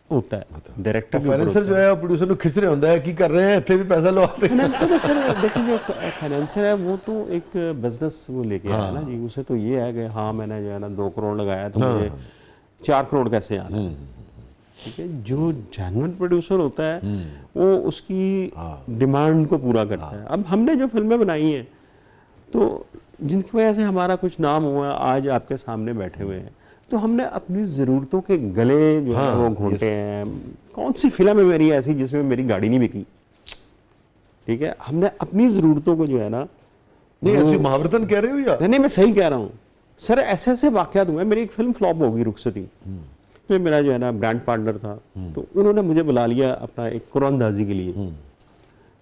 होता है, डायरेक्टर के ऊपर फाइनेंसर होता जो है प्रोड्यूसर को खिंच रहे होता है कि कर रहे हैं इतने भी पैसा लो आते हैं। फाइनेंसर है सर। देखिए जो फाइनेंसर है वो तो एक बिजनेस वो लेके आया ना जी। उसे तो ये है कि हाँ मैंने जो है ना 2 करोड़ लगाया तो मुझे 4 करोड़ कैसे आना है। ठीक है, जो जेन्युइन प्रोड्यूसर होता है वो उसकी डिमांड को पूरा करता है। अब हमने जो फिल्में बनाई हैं तो जिनकी वजह से हमारा कुछ नाम हुआ, आज आपके सामने बैठे हुए हैं, तो हमने अपनी ज़रूरतों के गले जो है वो घोंटे हैं। कौन सी फिल्म है मेरी ऐसी जिसमें मेरी गाड़ी नहीं बिकी? ठीक है, हमने अपनी ज़रूरतों को जो है ना नहीं, ऐसी महावरतन कह रहे हो या? नहीं मैं सही कह रहा हूँ सर। ऐसे ऐसे वाक़यात हुए। मेरी एक फिल्म फ्लॉप होगी रुखसती, तो मेरा जो है ना ब्रांड पार्टनर था, तो उन्होंने मुझे बुला लिया अपना एक कुरानदाजी के लिए।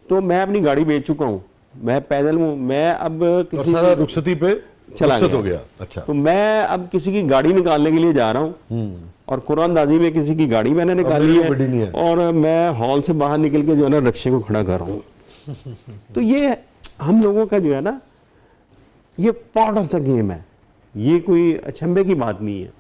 तो मैं अपनी गाड़ी बेच चुका हूँ, मैं पैदल हूँ, मैं अब और किसी सारा रुखसती पे चला रुखसत गया। हो गया। अच्छा, तो मैं अब किसी की गाड़ी निकालने के लिए जा रहा हूँ और कुरानदाजी में किसी की गाड़ी मैंने निकाली मेरे को बड़ी नहीं है, है। और मैं हॉल से बाहर निकल के जो है ना रिक्शे को खड़ा कर रहा हूँ। तो ये हम लोगों का जो है ना ये पार्ट ऑफ द गेम है, ये कोई अचंभे की बात नहीं है।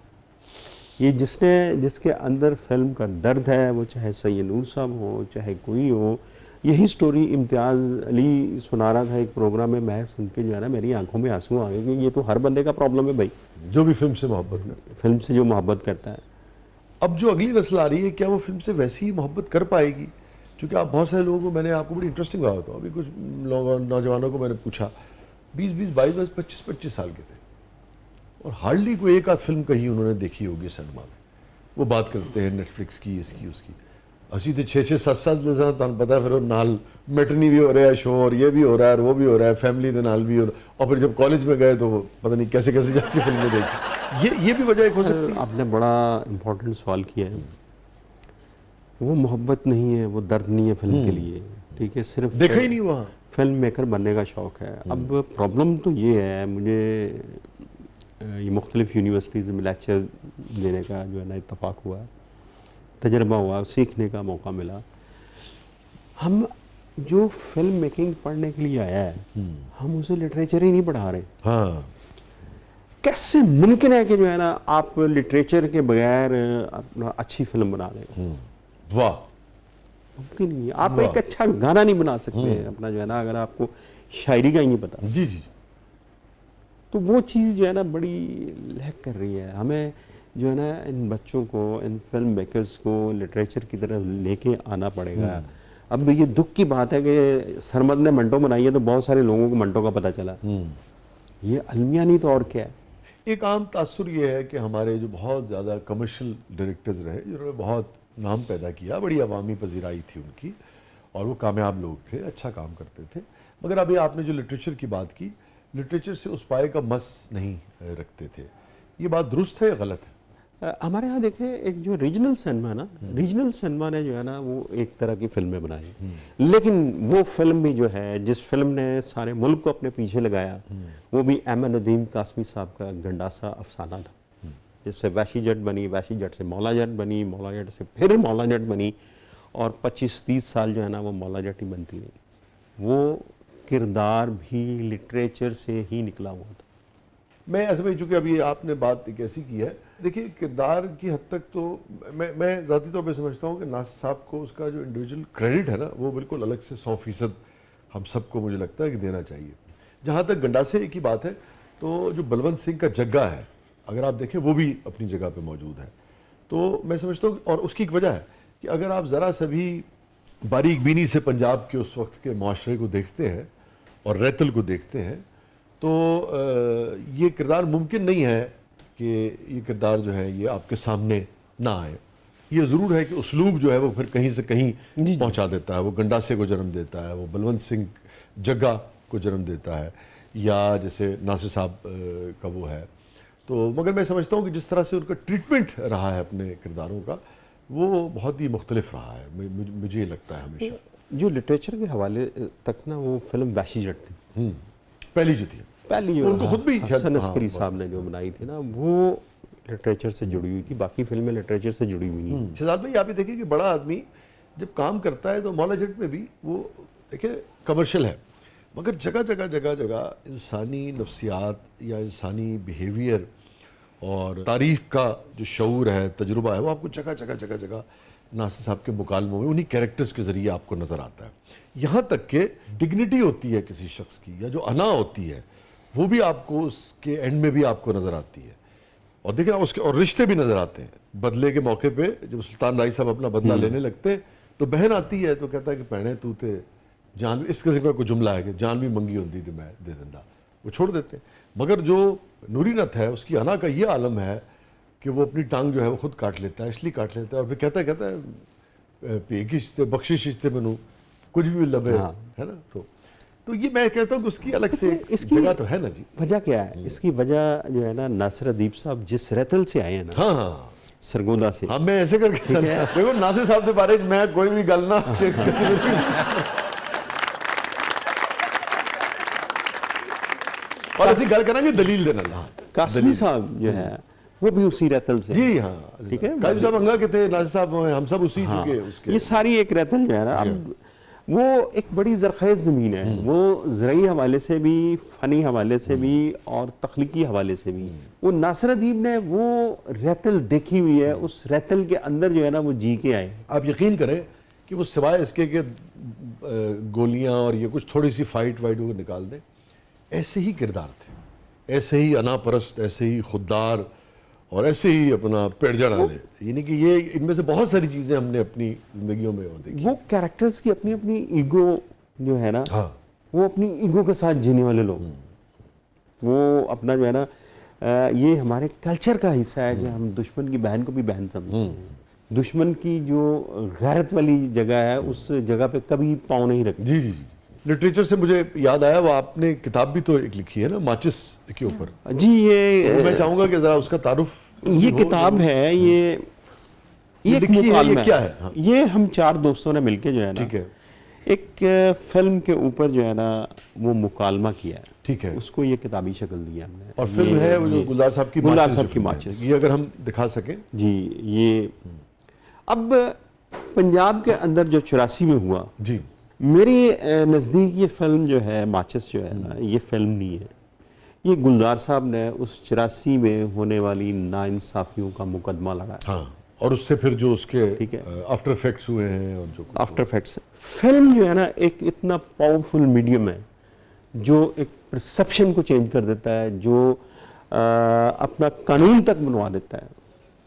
ये जिसके अंदर फिल्म का दर्द है, वो चाहे सैयद नूर साहब हो, चाहे कोई हो। यही स्टोरी इम्तियाज़ अली सुना रहा था एक प्रोग्राम में, मैं सुन के जो है ना मेरी आंखों में आंसू आ गए कि ये तो हर बंदे का प्रॉब्लम है भाई, जो भी फिल्म से मोहब्बत करे। फिल्म से जो मोहब्बत करता है। अब जो अगली नस्ल आ रही है, क्या वो फिल्म से वैसी ही मोहब्बत कर पाएगी? क्योंकि आप बहुत सारे लोगों को, मैंने आपको बड़ी इंटरेस्टिंग बात बताऊँ, अभी कुछ लोगों नौजवानों को मैंने पूछा, 20-20, 22-22, 25-25 साल के थे, और हार्डली कोई एक आध फिल्म कहीं उन्होंने देखी होगी सिनेमा में। वो बात करते हैं नेटफ्लिक्स की, इसकी उसकी, असी तो 6-6, 7-7 तक पता है, फिर नाल मैटरनी भी हो रहा है शो, और ये भी हो रहा है और वो भी हो रहा है, फैमिली के नाल भी हो रहा है, और फिर जब कॉलेज में गए तो वो पता नहीं कैसे कैसे जाके फिल्में देखी। ये भी वजह एक हो सकती है। आपने बड़ा इम्पोर्टेंट सवाल किया है। वो मोहब्बत नहीं है, वो दर्द नहीं है फिल्म के लिए, ठीक है, सिर्फ देखा ही नहीं वहाँ। फिल्म मेकर बनने का शौक़ है। अब प्रॉब्लम तो ये है, मुझे ये मुख्तलिफ यूनिवर्सिटीज़ में लेक्चर देने का जो है ना इत्तफाक हुआ, तजर्बा हुआ, सीखने का मौका मिला। हम जो फिल्म मेकिंग पढ़ने के लिए आया है, हम उसे लिटरेचर ही नहीं पढ़ा रहे। हाँ, कैसे मुमकिन है कि जो है ना आप लिटरेचर के बगैर अपना अच्छी फिल्म बना दें? वाह, मुमकिन नहीं है। आप एक अच्छा गाना नहीं बना सकते हैं अपना जो है ना, अगर आपको शायरी का ही नहीं पता। जी जी। तो वो चीज़ जो है ना बड़ी लैक कर रही है। हमें जो है ना इन बच्चों को, इन फिल्म मेकर्स को लिटरेचर की तरफ लेके आना पड़ेगा। अब ये दुख की बात है कि सरमद ने मंटो बनाई है तो बहुत सारे लोगों को मंटो का पता चला। ये अलमिया नहीं तो और क्या है। एक आम तासुर ये है कि हमारे जो बहुत ज़्यादा कमर्शियल डायरेक्टर्स रहे, जिन्होंने बहुत नाम पैदा किया, बड़ी अवामी पजीराई थी उनकी, और वो कामयाब लोग थे, अच्छा काम करते थे, मगर अभी आपने जो लिटरेचर की बात की, लिटरेचर से उस पाए का मस नहीं रखते थे। ये बात दुरुस्त है या गलत है? हमारे यहाँ देखें, एक जो रीजनल सिनेमा है ना, रीजनल सिनेमा ने जो है ना वो एक तरह की फिल्में बनाई, लेकिन वो फिल्म भी जो है, जिस फिल्म ने सारे मुल्क को अपने पीछे लगाया, वो भी अहमद नदीम कासमी साहब का गंडासा अफसाना था। जिससे वैशी जट बनी, वैशी जट से मौला जट बनी, मौला जट से फिर मौला जट बनी, और 25-30 साल जो है ना वो मौला जट ही बनती रही। वो किरदार भी लिटरेचर से ही निकला हुआ था। मैं ऐसे में, चूंकि अभी आपने बात एक ऐसी की है, देखिए किरदार की हद तक तो मैं ज़ाती तौर पे समझता हूँ कि नासिर साहब को उसका जो इंडिविजुअल क्रेडिट है ना, वो बिल्कुल अलग से 100% हम सबको, मुझे लगता है कि देना चाहिए। जहाँ तक गंडासे की बात है, तो जो बलवंत सिंह का जग्गा है, अगर आप देखें, वो भी अपनी जगह पे मौजूद है। तो मैं समझता हूँ, और उसकी एक वजह है कि अगर आप ज़रा सा भी बारीक बीनी से पंजाब के उस वक्त के माशरे को देखते हैं और रैतल को देखते हैं, तो ये किरदार मुमकिन नहीं है कि ये किरदार जो है ये आपके सामने ना आए। ये ज़रूर है कि उसलूब जो है वो फिर कहीं से कहीं पहुंचा देता है। वो गंडासे को जन्म देता है, वो बलवंत सिंह जग्गा को जन्म देता है, या जैसे नासिर साहब का वो है। तो मगर मैं समझता हूँ कि जिस तरह से उनका ट्रीटमेंट रहा है अपने किरदारों का, वो बहुत ही मुख्तलिफ रहा है, मुझे ये लगता है हमेशा। जो लिटरेचर के हवाले तक ना, वो फिल्म वैशी जट थी, पहली जो थी, पहली जो उनको खुद भी हसन अस्करी साहब ने जो बनाई थी ना, वो लिटरेचर से जुड़ी हुई थी। बाकी फिल्में लिटरेचर से जुड़ी हुई नहीं। शहजाद भाई, आप ये देखिए कि बड़ा आदमी जब काम करता है, तो मौला जट में भी वो देखिए कमर्शियल है, मगर जगह जगह जगह जगह इंसानी नफ्सियात या इंसानी बिहेवियर और तारीफ का जो शऊर है, तजुर्बा है, वो आपको जगह जगह जगह जगह नासिर साहब के मुकालमों में उन्हीं कैरेक्टर्स के ज़रिए आपको नज़र आता है। यहाँ तक कि डिग्निटी होती है किसी शख्स की, या जो अना होती है, वो भी आपको उसके एंड में भी आपको नज़र आती है। और देखिए उसके और रिश्ते भी नज़र आते हैं। बदले के मौके पे जब सुल्तान राय साहब अपना बदला लेने लगते हैं, तो बहन आती है तो कहता है कि भैने तू ते जान भी, इस किस्म का कोई जुमला है कि जान भी मंगी होती तो मैं दे देंदा, वो छोड़ देते हैं। मगर जो नूरीनत है, उसकी अना का ये आलम है कि वो अपनी टांग जो है वो खुद काट लेता है, इसलिए काट लेता है, और फिर कहता है पेकिश्ते बख्शिश इश्ते बनू कुछ भी लबे, है ना। तो ये मैं कहता हूँ कि उसकी अलग से इसकी जगह तो है ना जी। वजह क्या है? इसकी वजह जो है ना, नासिर अदीब साहब जिस रैतल से आए हैं ना, हाँ हाँ, सरगोदा से, हाँ, मैं ऐसे करके देखो नासिर साहब के बारे में मैं कोई भी गल ना और ऐसी गल करेंगे दलील देना ला। कासमी साहब जो है वो भी उसी रैतल से, जी हाँ, ठीक है। कासिम साहब अंगा के थे, नासिर साहब हम सब उसी हाँ, चुके उसके। ये सारी एक रैतल जो है ना। वो एक बड़ी ज़रख़ेज़ ज़मीन है। वो ज़रई हवाले से भी, फ़नी हवाले से भी और तख्लीकी हवाले से भी। वो नासिर अदीब ने वो रैतल देखी हुई है, उस रैतल के अंदर जो है ना वो जी के आए। आप यकीन करें कि वो सिवाय इसके कि गोलियां और ये कुछ थोड़ी सी फाइट वाइट वो निकाल दें, ऐसे ही किरदार थे, ऐसे ही अनापरस्त, ऐसे ही खुददार और ऐसे ही अपना पेड़ जड़ाने। यानी कि ये इनमें से बहुत सारी चीज़ें हमने अपनी जिंदगियों में और देखी। वो कैरेक्टर्स की अपनी अपनी ईगो जो है ना, हाँ, वो अपनी ईगो के साथ जीने वाले लोग, वो अपना जो है ना ये हमारे कल्चर का हिस्सा है कि हम दुश्मन की बहन को भी बहन समझते हैं। दुश्मन की जो गैरत वाली जगह है उस जगह पे कभी पाँव नहीं रखते। जी जी जी। लिटरेचर से मुझे याद आया, वो आपने किताब भी तो एक लिखी है ना माचिस के ऊपर। जी, ये मैं चाहूंगा कि जरा उसका तारुफ ये किताब है, ये एक लिखी है, ये मुकालमा क्या है? हाँ। ये हम 4 दोस्तों ने मिलके जो है ना ठीक है, एक फिल्म के ऊपर जो है ना वो मुकालमा किया है। ठीक है। उसको ये किताबी शक्ल दी है हमने। और फिल्म है वो जो ये गुलजार साहब की गुलजार माचिस साहब जो की फिल्म है। माचिस। ये अगर हम दिखा सकें। जी, ये अब पंजाब के अंदर जो 84 में हुआ, जी, मेरे नज़दीक ये फिल्म जो है माचिस जो है ना, ये फिल्म नहीं है। ये गुलजार साहब ने उस 84 में होने वाली नाइंसाफियों का मुकदमा लड़ा। हाँ, और उससे फिर जो उसके ठीक है। आफ्टर इफेक्ट्स हुए हैं और जो आफ्टर इफेक्ट्स, फिल्म जो है ना एक इतना पावरफुल मीडियम है जो एक परसेप्शन को चेंज कर देता है, जो अपना कानून तक बनवा देता है।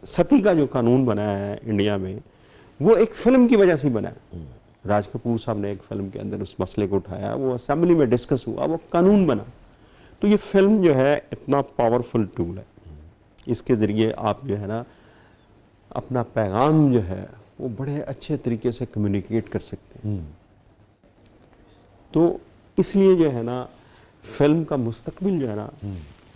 सती का जो कानून बना है इंडिया में, वो एक फिल्म की वजह से ही बना है। राज कपूर साहब ने एक फिल्म के अंदर उस मसले को उठाया, वो असेंबली में डिस्कस हुआ, वो कानून बना। तो ये फिल्म जो है इतना पावरफुल टूल है, इसके ज़रिए आप जो है ना अपना पैगाम जो है वो बड़े अच्छे तरीके से कम्युनिकेट कर सकते हैं। तो इसलिए जो है ना फिल्म का मुस्तकबिल जो है ना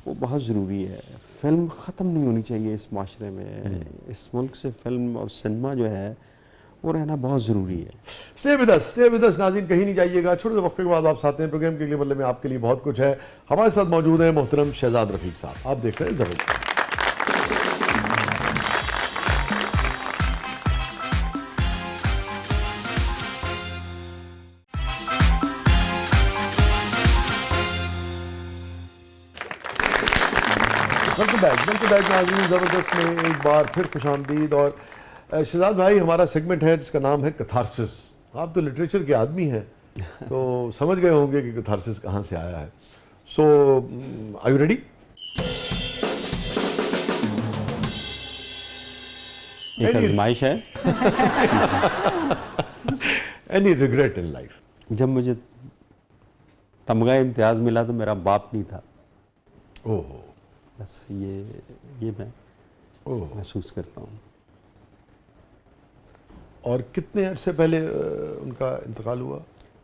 वो बहुत ज़रूरी है। फिल्म ख़त्म नहीं होनी चाहिए इस माशरे में। इस मुल्क से फिल्म और सिनेमा जो है वो रहना बहुत ज़रूरी है। स्टे विद अस नाज़रीन, कहीं नहीं जाइएगा। छोटे से वक्फे के बाद आप आते हैं प्रोग्राम के लिए, मतलब में आपके लिए बहुत कुछ है। हमारे साथ मौजूद है मोहतरम शहजाद रफीक साहब। आप देख रहे हैं ज़बरदस्त। वेलकम बैक नाज़रीन, ज़बरदस्त में एक बार फिर खुशामदीद। और शहजाद भाई, हमारा सेगमेंट है जिसका नाम है कथारसिस। आप तो लिटरेचर के आदमी हैं तो समझ गए होंगे कि कथारसिस कहाँ से आया है। सो आर यू रेडी? एक आजमाइश है। Any regret in life? जब मुझे तमगा इम्तियाज़ मिला तो मेरा बाप नहीं था। ओह, बस ये मैं महसूस करता हूँ। और कितने अरसे पहले उनका इंतकाल हुआ?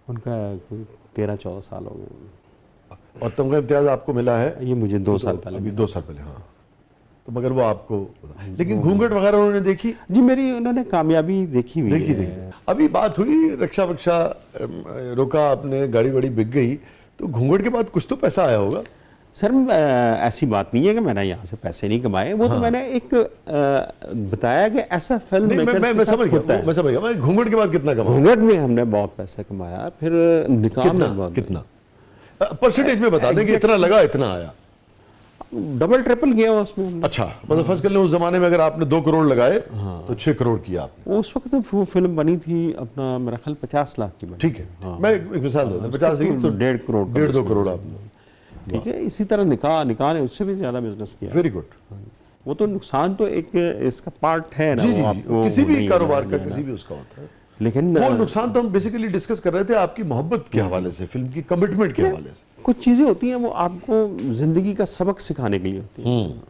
उनका कोई 13-14 साल हो गए। और तमगा इम्तियाज आपको मिला है? ये मुझे 2 साल पहले अभी मिला। 2 साल पहले। हाँ, तो मगर वो आपको, लेकिन घूंघट वगैरह उन्होंने देखी? जी, मेरी उन्होंने कामयाबी देखी हुई देखी है। देखी। अभी बात हुई रक्षा वक्षा रोका आपने, गाड़ी वाड़ी बिक गई, तो घूंघट के बाद कुछ तो पैसा आया होगा? सर ऐसी बात नहीं है कि मैंने यहाँ से पैसे नहीं कमाए। वो तो मैंने एक बताया कि ऐसा फिल्म नहीं, मैं समझ गया। मैं घूंघट के बाद कितना कमाया? घूंघट में हमने बहुत पैसा कमाया। फिर निकाह में बहुत। कितना परसेंटेज में बता दें कि इतना लगा, इतना आया? डबल ट्रिपल किया उसमें हमने। अच्छा, मतलब फर्ज कर लें उस जमाने में अगर आपने 2 करोड़ लगाए तो 6 करोड़ किया आपने। उस वक्त वो फिल्म बनी थी अपना, मेरा ख्याल 50 लाख की बनी। ठीक है, मैं एक मिसाल देता हूं, 50 नहीं तो 1.5 करोड़, 1.5-2 करोड़ आपने। ठीक है। इसी तरह निकाह ने उससे भी ज्यादा बिजनेस किया। Very good. वो तो नुकसान तो एक इसका पार्ट है ना। जी, वो जी, आपको किसी भी नहीं कारोबार है का ना। किसी भी उसका होता है। लेकिन वो नुकसान तो हम बेसिकली डिस्कस कर रहे थे आपकी मोहब्बत के हवाले से, फिल्म की कमिटमेंट के हवाले से। कुछ चीजें होती हैं वो आपको जिंदगी का सबक सिखाने के लिए होती हैं।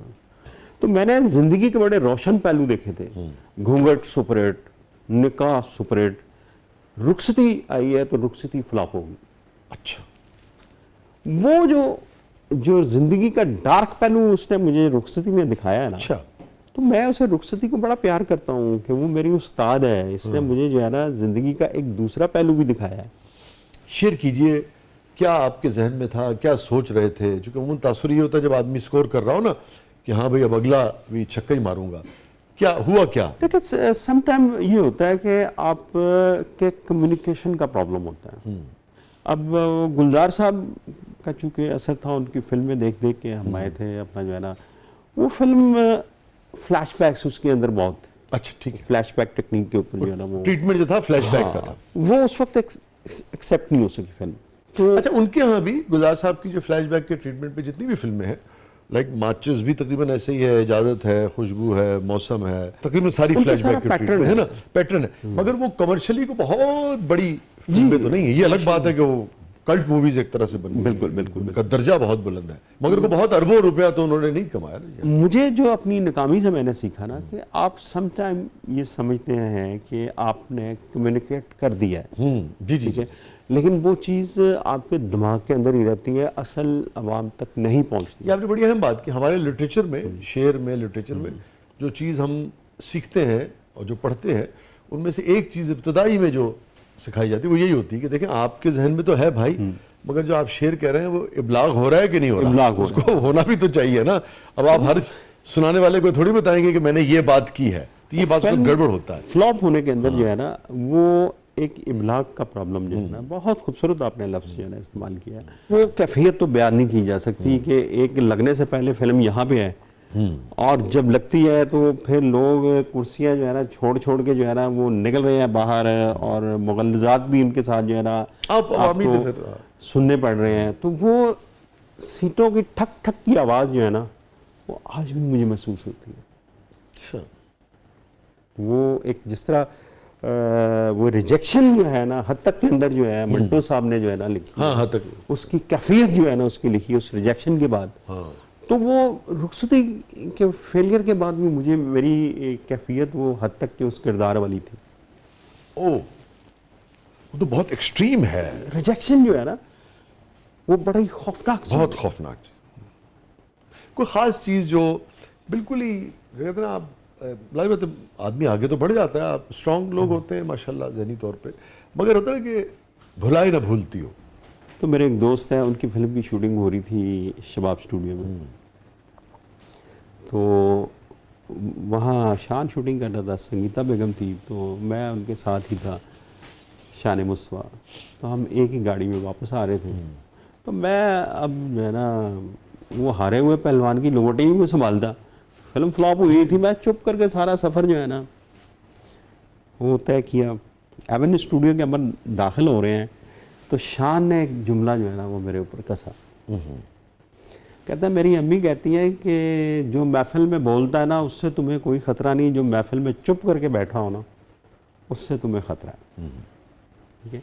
तो मैंने जिंदगी के बड़े रोशन पहलू देखे थे। घूंघट सुपरहिट, निकाह सुपरहिट, रुखसती आई है तो रुखसती फ्लॉप होगी। अच्छा, वो जो जिंदगी का डार्क पहलू उसने मुझे रुखसती में दिखाया है ना, अच्छा। तो मैं उसे रुखसती को बड़ा प्यार करता हूँ कि वो मेरी उस्ताद है। इसने मुझे जो है ना जिंदगी का एक दूसरा पहलू भी दिखाया है। शेयर कीजिए, क्या आपके जहन में था, क्या सोच रहे थे? क्योंकि उम्र तासुर ये होता है जब आदमी स्कोर कर रहा हो ना कि हाँ भाई अब अगला भी छक्का ही मारूंगा, क्या हुआ क्या? देखिए सम टाइम ये होता है कि आप के कम्युनिकेशन का प्रॉब्लम होता है। अब गुलजार साहब का चूंकि असर था उनकी फिल्में देख देख के हम आए थे अपना जो है ना, वो फिल्म फ्लैशबैक्स उसके अंदर बहुत थे। अच्छा ठीक है। फ्लैशबैक टेक्निक के ऊपर जो है ना वो ट्रीटमेंट जो था फ्लैशबैक का था। हाँ, वो उस वक्त एक्सेप्ट नहीं हो सकी फिल्म। तो अच्छा, उनके यहाँ भी गुलजार साहब की जो फ्लैशबैक के ट्रीटमेंट पे जितनी भी फिल्में हैं, लाइक माचिस भी तकरीबन ऐसे ही है, इजाजत है, खुशबू है, मौसम है, तकरीबन सारी उनका फ्लैशबैक सारा के pattern ट्रीटमेंट है है। ना, पैटर्न है। मगर वो कमर्शियली को बहुत बड़ी फिल्में तो नहीं है। ये अलग बात है कि वो कल्ट मूवीज एक तरह से बन गई। बिल्कुल, बिल्कुल, उनका दर्जा बहुत बुलंद है, मगर वो बहुत अरबों रुपया तो उन्होंने नहीं कमाया ना। मुझे जो अपनी नाकामी से मैंने सीखा ना कि आप सम टाइम ये समझते हैं कि आपने कम्युनिकेट कर दिया है, जी जी ठीक है, लेकिन वो चीज़ आपके दिमाग के अंदर ही रहती है, असल आवाम तक नहीं पहुंचती। ये आपने बड़ी अहम बात की। हमारे लिटरेचर में, शेर में, लिटरेचर में जो चीज़ हम सीखते हैं और जो पढ़ते हैं, उनमें से एक चीज़ इब्तदाई में जो सिखाई जाती है वो यही होती है कि देखें आपके जहन में तो है भाई, मगर जो आप शेर कह रहे हैं वो इब्लाग हो रहा है कि नहीं हो रहा, इब्लाग हो उसको होना भी तो चाहिए ना। अब आप हर सुनाने वाले को थोड़ी बताएंगे कि मैंने ये बात की है, तो ये बात तो गड़बड़ होता है। फ्लॉप होने के अंदर जो है ना, वो एक इब्लाग का प्रॉब्लम जो है ना, बहुत खूबसूरत आपने लफ्ज़ जो है ना इस्तेमाल किया है। वो कैफियत तो बयान नहीं की जा सकती कि एक लगने से पहले फिल्म यहाँ पे है और जब लगती है तो फिर लोग कुर्सियाँ जो है ना छोड़ छोड़ के जो है ना वो निकल रहे हैं बाहर, और मुगलजात भी उनके साथ जो है ना अवामी थे आपको फिर। सुनने पड़ रहे हैं। तो वो सीटों की ठक ठक की आवाज़ जो है ना, वो आज भी मुझे महसूस होती है। अच्छा, वो एक जिस तरह वो रिजेक्शन जो है ना हद तक के अंदर जो है मंटो साहब ने जो है ना लिखी, हाँ हाँ तक, उसकी कैफियत जो है ना उसकी लिखी उस रिजेक्शन के बाद, हाँ तो वो रुखसती के फेलियर के बाद भी मुझे मेरी कैफियत वो हद तक के उस किरदार वाली थी। ओ, वो तो बहुत एक्सट्रीम है, रिजेक्शन जो है ना वो बड़ा ही खौफनाक चीज़ बहुत है। खौफनाक। कोई खास चीज जो बिल्कुल ही कहते हैं ना, आप लाइफ में आदमी आगे तो बढ़ जाता है, आप स्ट्रांग लोग होते हैं माशाल्लाह ज़हनी तौर पे, मगर होता है कि भुलाई ना भूलती हो। तो मेरे एक दोस्त हैं, उनकी फिल्म की शूटिंग हो रही थी शबाब स्टूडियो में, तो वहाँ शान शूटिंग कर रहा था, संगीता बेगम थी, तो मैं उनके साथ ही था, शान मुस्तफा। तो हम एक ही गाड़ी में वापस आ रहे थे। तो मैं अब जो है ना वो हारे हुए पहलवान की लंगोटी ही में संभालता, फिल्म फ्लॉप हुई थी, मैं चुप करके सारा सफ़र जो है ना वो तय किया। एवन स्टूडियो के अंदर दाखिल हो रहे हैं तो शान ने एक जुमला जो है ना वो मेरे ऊपर कसा। कहता है मेरी अम्मी कहती हैं कि जो महफिल में बोलता है ना उससे तुम्हें कोई ख़तरा नहीं, जो महफिल में चुप करके बैठा हो ना उससे तुम्हें ख़तरा है। ठीक है,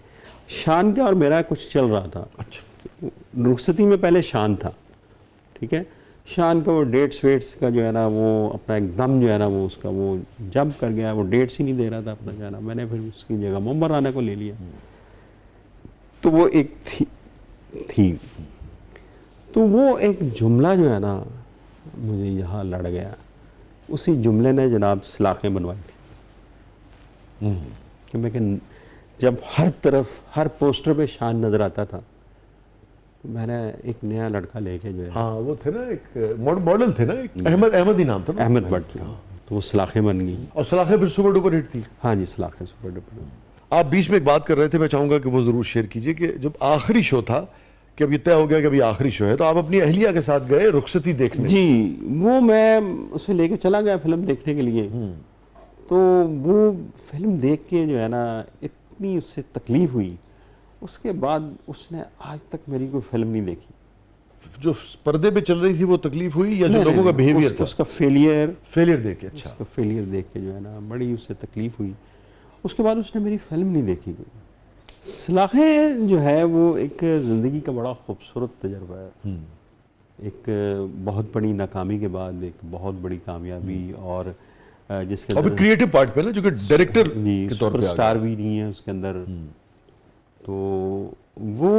शान का और मेरा कुछ चल रहा था। अच्छा, रुखसती में पहले शान था, ठीक है, शान का वो डेट्स वेट्स का जो है ना वो अपना एकदम जो है ना वो उसका वो जंप कर गया, वो डेट्स ही नहीं दे रहा था अपना जो है ना, मैंने फिर उसकी जगह मुंबर राना को ले लिया। तो वो एक थी तो वो एक जुमला जो है ना मुझे यहाँ लड़ गया। उसी जुमले ने जनाब सलाखें बनवाई थी कि मैं कि जब हर तरफ हर पोस्टर पे शान नज़र आता था, तो मैंने एक नया लड़का लेके जो है हाँ वो थे ना, एक मॉडल थे ना, एक अहमद ही नाम था ना? अहमद भट्ट, तो वो सलाखें बन गई। और सलाखें फिर सुपर डुपर हिट थी। हाँ जी, सलाखें सुपर डुपर। आप बीच में एक बात कर रहे थे, मैं चाहूंगा कि वो जरूर शेयर कीजिए कि जब आखिरी शो था कि अब ये तय हो गया कि अभी आखिरी शो है, तो आप अपनी अहलिया के साथ गए रुखसती देखने। जी, वो मैं उसे लेके चला गया फिल्म देखने के लिए। तो वो फिल्म देख के जो है ना इतनी उससे तकलीफ हुई, उसके बाद उसने आज तक मेरी कोई फिल्म नहीं देखी। जो पर्दे पे चल रही थी वो तकलीफ हुई या जो नहीं, लोगों का नहीं, बिहेवियर था? उसका फेलियर देख के। अच्छा, उसका फेलियर देख के जो है ना बड़ी उससे तकलीफ हुई। उसके बाद उसने मेरी फिल्म नहीं देखी कोई। सलाखें जो है वो एक ज़िंदगी का बड़ा खूबसूरत तजर्बा है। एक बहुत बड़ी नाकामी के बाद एक बहुत बड़ी कामयाबी, और जिसके और क्रिएटिव पार्ट पे ना, जो कि डायरेक्टर जी के तौर पे सुपरस्टार भी नहीं है उसके अंदर। तो वो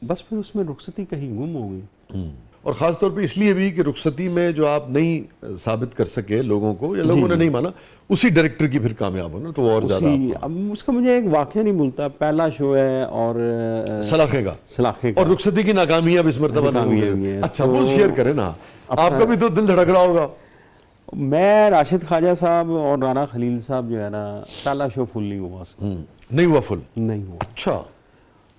बस फिर उसमें रुखसती कहीं गुम हो गई। और ख़ास तौर पे इसलिए भी कि रुखसती में जो आप नहीं साबित कर सके लोगों को, या लोगों ने नहीं माना, उसी डायरेक्टर की फिर कामयाब हो ना, तो वो और ज़्यादा अब उसका मुझे एक वाक़या नहीं भूलता, पहला शो है और सलाखे का, और रुखसती की नाकामी अब इस मरतबा नाकामी नाकामी है। अच्छा, वो शेयर करें ना, आपका भी तो दिल धड़क रहा होगा। मैं राशिद ख्वाजा साहब और राना खलील साहब जो है ना, पहला शो फुल नहीं हुआ उसका। नहीं हुआ फुल? नहीं हुआ अच्छा,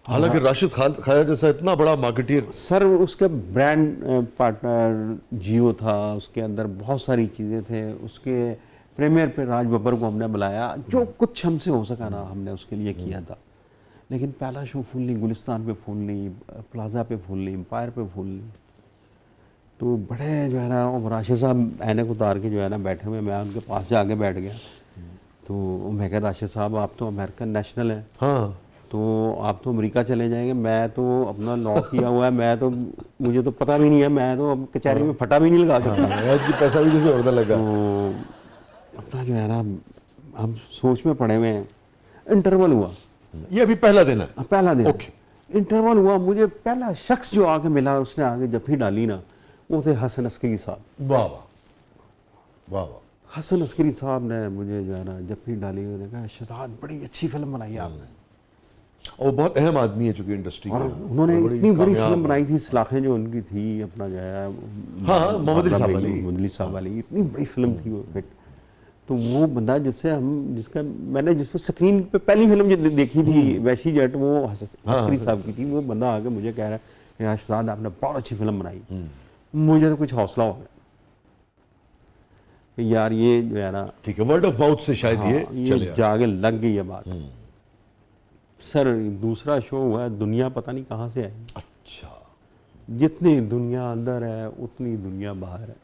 हालांकि राशिद ख्वाजा जैसा इतना बड़ा मार्केटियर। सर, उसका ब्रांड पार्टनर जियो था, उसके अंदर बहुत सारी चीज़ें थे। उसके प्रीमियर पे राज बब्बर को हमने बुलाया, जो कुछ हमसे हो सका ना हमने उसके लिए किया था। लेकिन पहला शो फुल नहीं, गुलिस्तान पे फुल नहीं, प्लाजा पे फुल नहीं, एम्पायर पे फुल नहीं। तो बड़े जो है ना, और राशिद साहब ऐनक उतार के जो है ना बैठे हुए, मैं उनके पास जाके बैठ गया। तो मैं कह, राशिद साहब आप तो अमेरिकन नेशनल हैं, हाँ, तो आप तो अमेरिका चले जाएंगे, मैं तो अपना लॉ किया हुआ है, मैं तो, मुझे तो पता भी नहीं है, मैं तो अब कचहरी में फटा भी नहीं लगा सकता। पैसा भी किसी और लगा। तो अपना जो है ना, हम सोच में पड़े हुए हैं। इंटरवल हुआ, ये अभी पहला दिन है? पहला दिन। ओके। इंटरवल हुआ, मुझे पहला शख्स जो आके मिला, उसने आगे जफ्फी डाली ना, वो थे हसन अस्करी साहब। वाह वाह वाह वाह। हसन अस्करी साहब ने मुझे जो है ना जफ्फी डाली, उन्होंने कहा, शहजाद बड़ी अच्छी फिल्म बनाई आपने। और बहुत अहम आदमी है चूंकि इंडस्ट्री और का। उन्होंने इतनी बड़ी कामयाब- फिल्म बनाई थी, सलाखें जो उनकी थी, अपना जो है हाँ, मोहम्मद अली साहब वाली। मोहम्मद अली साहब वाली, इतनी बड़ी फिल्म थी वो हिट। तो वो बंदा जिसका मैंने जिस पर स्क्रीन पे पहली फिल्म जो देखी थी वैशी जट, वो अस्करी साहब की थी। वो बंदा आके मुझे कह रहा है, यार शहजाद आपने बहुत अच्छी फिल्म बनाई। मुझे तो कुछ हौसला हो गया कि यार ये जो है ना, ठीक है, वर्ड ऑफ माउथ से शायद हाँ, ये चले आए। जाके लग गई है बात। सर, दूसरा शो हुआ है, दुनिया पता नहीं कहाँ से आई। अच्छा, जितनी दुनिया अंदर है उतनी दुनिया बाहर है।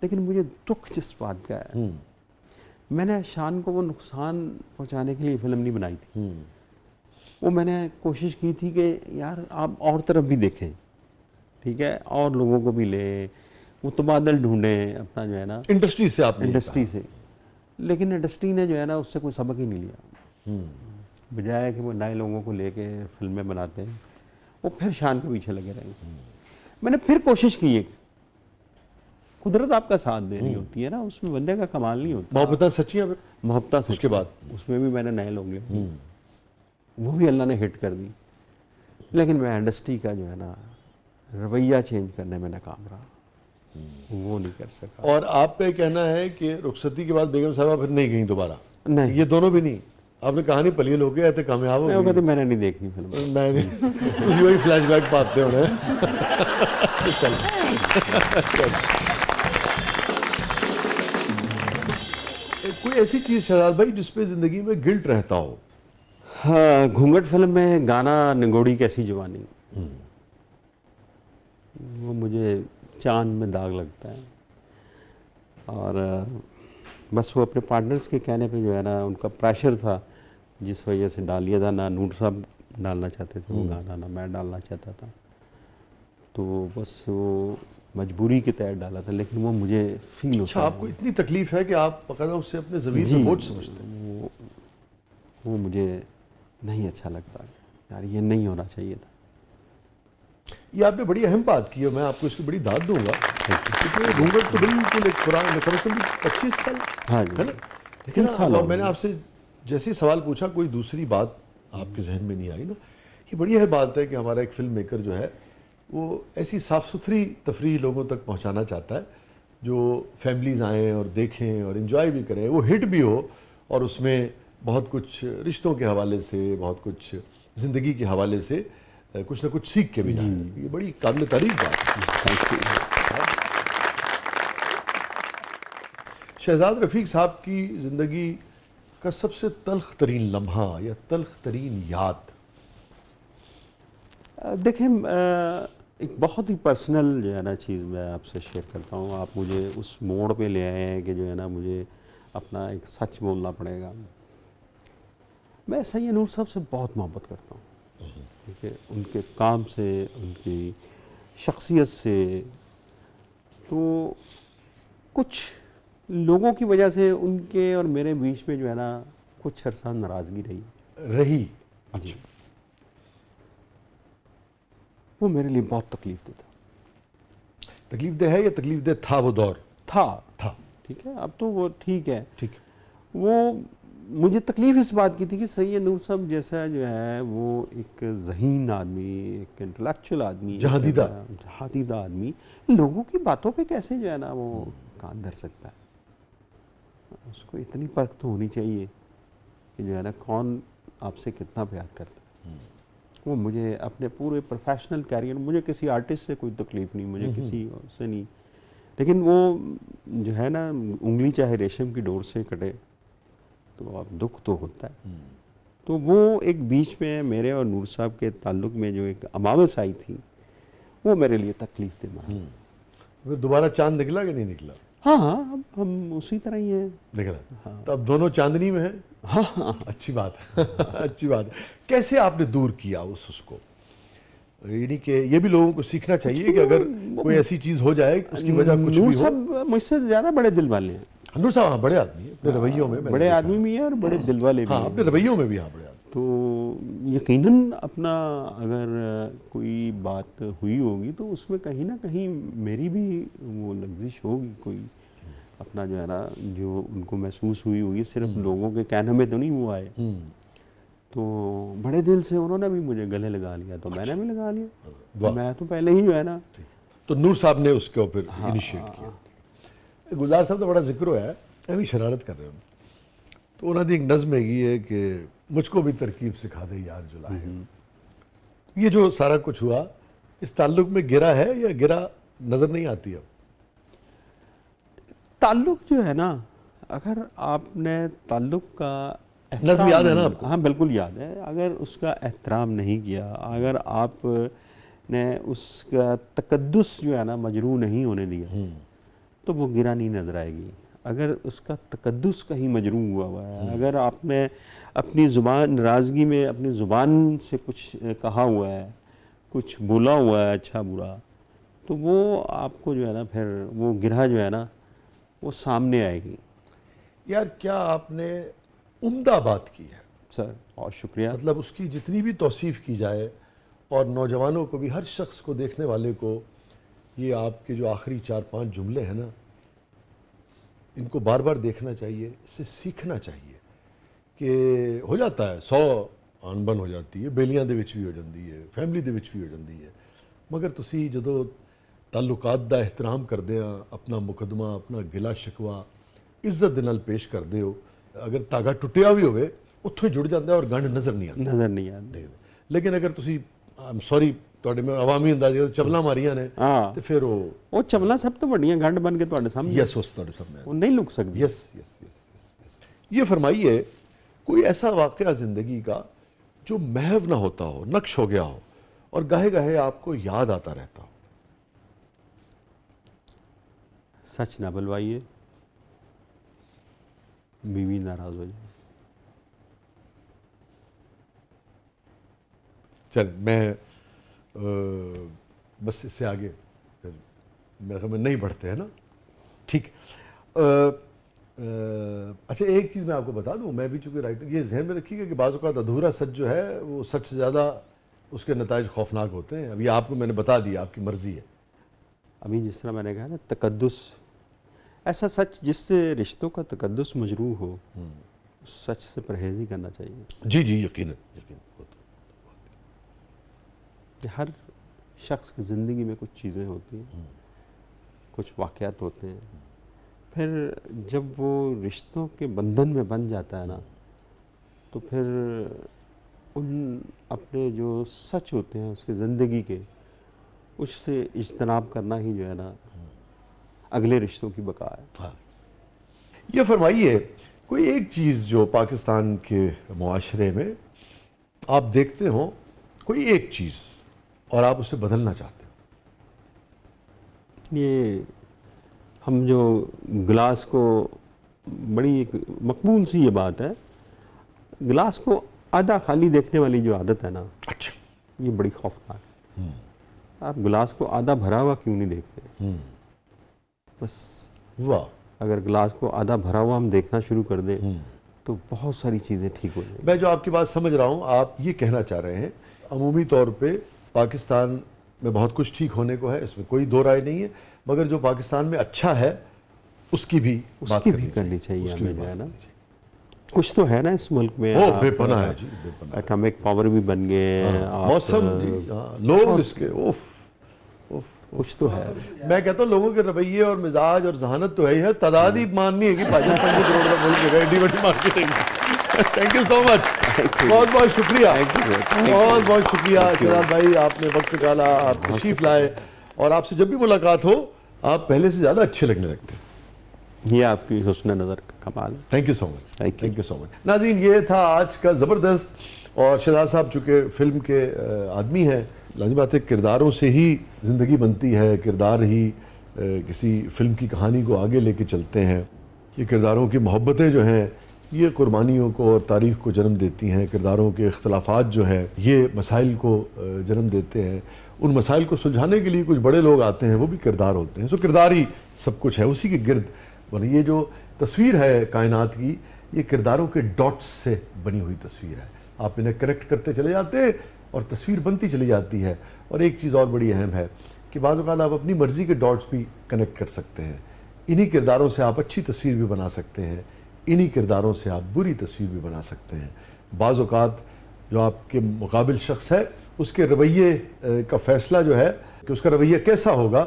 लेकिन मुझे दुख जिस बात का है, मैंने शान को वो नुकसान पहुंचाने के लिए फिल्म नहीं बनाई थी। वो मैंने कोशिश की थी कि यार आप और तरफ भी देखें, ठीक है, और लोगों को भी ले, मुतबादल ढूंढें अपना जो है ना इंडस्ट्री से आपने इंडस्ट्री से। लेकिन इंडस्ट्री ने जो है ना उससे कोई सबक ही नहीं लिया। बजाय कि वो नए लोगों को लेके फिल्में बनाते हैं, वो फिर शान के पीछे लगे रहेंगे। मैंने फिर कोशिश की है, कुदरत आपका साथ दे रही होती है ना, उसमें बंदे का कमाल नहीं होता। मोहब्बत सच्ची है। मोहब्बत से उसके बाद? उसमें भी मैंने नए लोग लिए, वो भी अल्लाह ने हिट कर दी। लेकिन मैं इंडस्ट्री का जो है ना रवैया चेंज करने में नाकाम रहा, वो नहीं कर सका। और आप पे कहना है कि रुखसती के बाद बेगम साहबा फिर नहीं गई दोबारा? नहीं, ये दोनों भी नहीं? आपने कहानी पलियल हो गया, कामयाब हो मैं वो गई? कहती मैंने नहीं देखनी फिल्म। नहीं वही फ्लैशबैक पाते होने। कोई ऐसी चीज शहजाद भाई जिसपे जिंदगी में गिल्ट रहता हो? हाँ, घूंघट फिल्म में गाना निगोड़ी कैसी जवानी, वो मुझे चांद में दाग लगता है। और बस वो अपने पार्टनर्स के कहने पे जो है ना, उनका प्रेशर था जिस वजह से डाल दिया था। ना नूर साहब डालना चाहते थे वो गाना, ना मैं डालना चाहता था, तो बस वो मजबूरी के तहत डाला था। लेकिन वो मुझे फील अच्छा, होता आपको इतनी तकलीफ है कि आप बकायदा उससे अपने ज़मीर जी, से बोझ समझते हैं? वो मुझे नहीं अच्छा लगता यार, ये नहीं होना चाहिए था। ये आपने बड़ी अहम बात की है, मैं आपको इसकी बड़ी दाद दूंगा, क्योंकि घूंघट तो बिल्कुल एक पुराना, कम से कम 25 साल हाँ जी, है ना? लेकिन और मैंने आपसे जैसे ही सवाल पूछा, कोई दूसरी बात आपके जहन में नहीं आई ना? ये बड़ी अहम बात है कि हमारा एक फिल्म मेकर जो है वो ऐसी साफ़ सुथरी तफरीह लोगों तक पहुंचाना चाहता है जो फैमिलीज़ आएँ और देखें और इन्जॉय भी करें, वो हिट भी हो, और उसमें बहुत कुछ रिश्तों के हवाले से, बहुत कुछ ज़िंदगी के हवाले से कुछ ना कुछ सीख के भी जाए। ये बड़ी काबिल तारीफ बात है। शहजाद रफ़ीक साहब की ज़िंदगी का सबसे तल्ख तरीन लम्हा या तल्ख तरीन याद? देखें, एक बहुत ही पर्सनल जो है ना चीज़ मैं आपसे शेयर करता हूँ। आप मुझे उस मोड़ पे ले आए हैं कि जो है ना मुझे अपना एक सच बोलना पड़ेगा। मैं सैयद नूर साहब से बहुत मोहब्बत करता हूँ, ठीक है, उनके काम से, उनकी शख्सियत से। तो कुछ लोगों की वजह से उनके और मेरे बीच में जो है ना कुछ अरसा नाराज़गी रही। अच्छा। वो मेरे लिए बहुत तकलीफ देता। तकलीफ दे है या तकलीफ दे था वो दौर? था, था। ठीक है, अब तो वो ठीक है। ठीक। वो मुझे तकलीफ इस बात की थी कि सैयद नूर साहब जैसा जो है वो एक ज़हीन आदमी, एक इंटेलेक्चुअल आदमी, जहादीदा आदमी लोगों की बातों पे कैसे जो है ना वो कान धर सकता है। उसको इतनी परख तो होनी चाहिए कि जो है ना कौन आपसे कितना प्यार करता है। वो मुझे अपने पूरे प्रोफेशनल कैरियर, मुझे किसी आर्टिस्ट से कोई तकलीफ नहीं, मुझे किसी से नहीं, लेकिन वो जो है ना उंगली चाहे रेशम की डोर से कटे तो अब दुख तो होता है। तो वो एक बीच में मेरे और नूर साहब के ताल्लुक़ में जो एक अमावस आई थी वो मेरे लिए तकलीफ दे माना। फिर दोबारा चांद निकला कि नहीं निकला? हाँ हाँ, अब हम उसी तरह ही हैं। निकला। हाँ। तो अब दोनों चांदनी में हैं। हाँ हाँ, अच्छी बात है। अच्छी बात है। कैसे आपने दूर किया उसको? यानी कि ये भी लोगों को सीखना चाहिए कि अगर कोई ऐसी चीज हो जाए उसकी वजह कुछ नूर भी हो। साहब मुझसे ज़्यादा बड़े दिल वाले हैं। नूर साहब हाँ, बड़े आदमी हैं, अपने रवैयों में मैंने बड़े देखा आदमी है। भी हैं और बड़े दिल वाले भी हाँ, हैं। अपने रवैयों में भी हाँ बड़े आदमी। तो यकीनन अपना अगर कोई बात हुई होगी तो उसमें कहीं ना कहीं मेरी भी वो लग्जिश होगी, कोई अपना जो है ना जो उनको महसूस हुई होगी, सिर्फ लोगों के कहने में तो नहीं वो आए। तो बड़े दिल से उन्होंने भी मुझे गले लगा लिया तो मैंने भी लगा लिया। वाह। मैं तो पहले ही जो है ना तो नूर साहब ने उसके ऊपर इनिशिएट किया। गुलजार साहब तो बड़ा जिक्र होया है, अभी शरारत कर रहे हो तो उन्होंने एक नज़्म हैगी है कि मुझको भी तरकीब सिखा दे यार जुलाए। ये जो सारा कुछ हुआ इस ताल्लुक में गिरा है या गिरा नजर नहीं आती अब? ताल्लुक जो है ना, अगर आपने ताल्लुक का नज़्म याद है ना आपको? हाँ बिल्कुल याद है। अगर उसका एहतराम नहीं किया, अगर आपने उसका तकद्दुस जो है ना मजरू नहीं होने दिया तो वो गिरा नहीं नजर आएगी। अगर उसका तकद्दुस कहीं मजरू हुआ है, अगर आपने अपनी ज़ुबान नाराज़गी में अपनी ज़ुबान से कुछ कहा हुआ है, कुछ बोला हुआ है अच्छा बुरा, तो वो आपको जो है ना फिर वो गिरा जो है ना वो सामने आएगी। यार क्या आपने उम्दा बात की है सर, और शुक्रिया। मतलब उसकी जितनी भी तौसीफ़ की जाए और नौजवानों को भी, हर शख्स को, देखने वाले को ये आपके जो आखिरी 4-5 जुमले हैं ना इनको बार बार देखना चाहिए, इससे सीखना चाहिए कि हो जाता है 100 अनबन हो जाती है, बेलियां दे विच भी हो जाती है, फैमिली दे विच भी हो जाती है, मगर तुसी जदों ताल्लुकात दा एहतराम करदे आ, अपना मुकदमा अपना गिला शिकवा इज्जत दे नाल पेश करदे हो, अगर धागा टुटिया भी होवे उत्थों ही जुड़ जाता है और गंढ नज़र नहीं आती। नज़र नहीं आती। लेकिन अगर तुसी आई एम सॉरी ਤੁਹਾਡੇ में अवामी अंदाजे चबला मारियां ने हाँ, तो फिर वो चमला सब तो बड़ियां गंढ बन के ਤੁਹਾਡੇ सामने यस उस ਤੁਹਾਡੇ सामने वो नहीं लुक सकती। Yes yes yes. ये फरमाइए कोई ऐसा वाक़या ज़िंदगी का जो महव ना होता हो, नक्श हो गया हो और गाहे गाहे आपको याद आता रहता हो? सच ना बुलवाइए, बीवी नाराज हो जाए। चल मैं बस इससे आगे फिर मेरे ख्याल में नहीं बढ़ते हैं ना, ठीक। अच्छा एक चीज़ मैं आपको बता दूं, मैं भी चूँकि राइटर, ये जहन में रखिएगा कि बाज़ औक़ात अधूरा सच जो है वो सच से ज़्यादा उसके नताइज खौफनाक होते हैं। अभी आपको मैंने बता दिया, आपकी मर्ज़ी है। अभी जिस तरह मैंने कहा ना तकद्दुस, ऐसा सच जिससे रिश्तों का तकद्दुस मजरू हो, उस सच से परहेज ही करना चाहिए। जी जी यकीनन यकीनन। हर शख्स की ज़िंदगी में कुछ चीज़ें होती हैं, कुछ वाक़यात होते हैं, फिर जब वो रिश्तों के बंधन में बन जाता है ना तो फिर उन अपने जो सच होते हैं उसके ज़िंदगी के, उससे इज्तनाब करना ही जो है ना अगले रिश्तों की बका है। हाँ। ये फरमाइए कोई एक चीज़ जो पाकिस्तान के मुआशरे में आप देखते हो, कोई एक चीज़ और आप उसे बदलना चाहते हो? ये हम जो गिलास को, बड़ी एक मकबूल सी ये बात है, गिलास को आधा खाली देखने वाली जो आदत है ना, अच्छा, ये बड़ी खौफनाक है। आप गिलास को आधा भरा हुआ क्यों नहीं देखते? बस वाह। अगर गिलास को आधा भरा हुआ हम देखना शुरू कर दें तो बहुत सारी चीज़ें ठीक हो जाएंगी। मैं जो आपकी बात समझ रहा हूँ, आप ये कहना चाह रहे हैं अमूमी तौर पे पाकिस्तान में बहुत कुछ ठीक होने को है, इसमें कोई दो राय नहीं है, मगर जो पाकिस्तान में अच्छा है उसकी भी बात करनी चाहिए हमें जो है ना। कुछ तो है ना इस मुल्क में। ओ आप, बेपना है जी, बेपना है। एटॉमिक पावर भी बन गए हैं आप, मौसम जी, हाँ, लोग इसके उफ उफ। कुछ तो है। मैं कहता हूँ लोगों के रवैये और मिजाज और जहानत तो है ही है, तादादी माननी है कि भाजपा 5 करोड़ का मुल्क है, एडी बड़ी marketing. Thank you so much, बहुत बहुत शुक्रिया, बहुत बहुत शुक्रिया शिराज भाई, आपने वक्त निकाला, आप तशरीफ लाए, और आपसे जब भी मुलाकात हो आप पहले से ज़्यादा अच्छे लगने लगते हैं। ये आपकी हुस्न नज़र का कमाल है। Thank you so much, Thank you. Thank you so much. नाज़रीन, ये था आज का ज़बरदस्त, और शहजाद साहब चूँकि फ़िल्म के आदमी हैं, लाज़मी बात है किरदारों से ही ज़िंदगी बनती है, किरदार ही किसी फ़िल्म की कहानी को आगे लेके चलते हैं। ये किरदारों की मोहब्बतें जो हैं ये कुर्बानियों को और तारीख़ को जन्म देती हैं। किरदारों के इख्तलाफात जो हैं ये मसाइल को जन्म देते हैं। उन मसाइल को सुलझाने के लिए कुछ बड़े लोग आते हैं, वो भी किरदार होते हैं। सो किरदार ही सब कुछ है, उसी के गिर्द बनी ये जो तस्वीर है कायनात की, ये किरदारों के डॉट्स से बनी हुई तस्वीर है। आप इन्हें कनेक्ट करते चले जाते हैं और तस्वीर बनती चली जाती है। और एक चीज़ और बड़ी अहम है कि बाज़ औक़ात आप अपनी मर्ज़ी के डॉट्स भी कनेक्ट कर सकते हैं। इन्हीं किरदारों से आप अच्छी तस्वीर भी बना सकते हैं, इन्हीं किरदारों से आप बुरी तस्वीर भी बना सकते हैं। बाज़ औक़ात जो आपके मुकाबिल शख्स है उसके रवैये का फ़ैसला जो है कि उसका रवैया कैसा होगा,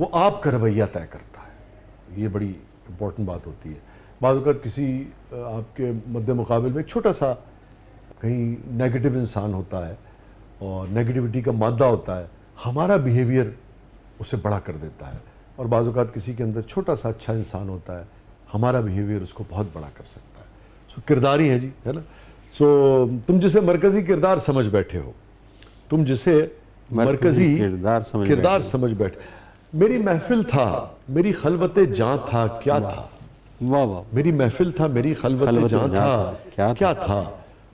वो आपका रवैया तय करता है। ये बड़ी इम्पॉर्टेंट बात होती है। बाज़ औक़ात किसी आपके मद्दे मुकाबिल में एक छोटा सा कहीं नेगेटिव इंसान होता है और नेगेटिविटी का मादा होता है, हमारा बिहेवियर उसे बड़ा कर देता है। और बाज़ औक़ात किसी के अंदर छोटा सा अच्छा इंसान होता है, हमारा बिहेवियर उसको बहुत बड़ा कर सकता है। सो किरदार ही है जी, है ना। सो तुम जिसे मरकज़ी किरदार समझ बैठे हो, तुम जिसे मरकज़ी किरदार समझ बैठे, मेरी महफिल था, मेरी खलवत जां था, क्या था। वाह वाह। मेरी महफिल था, मेरी खलवत जां था, क्या था।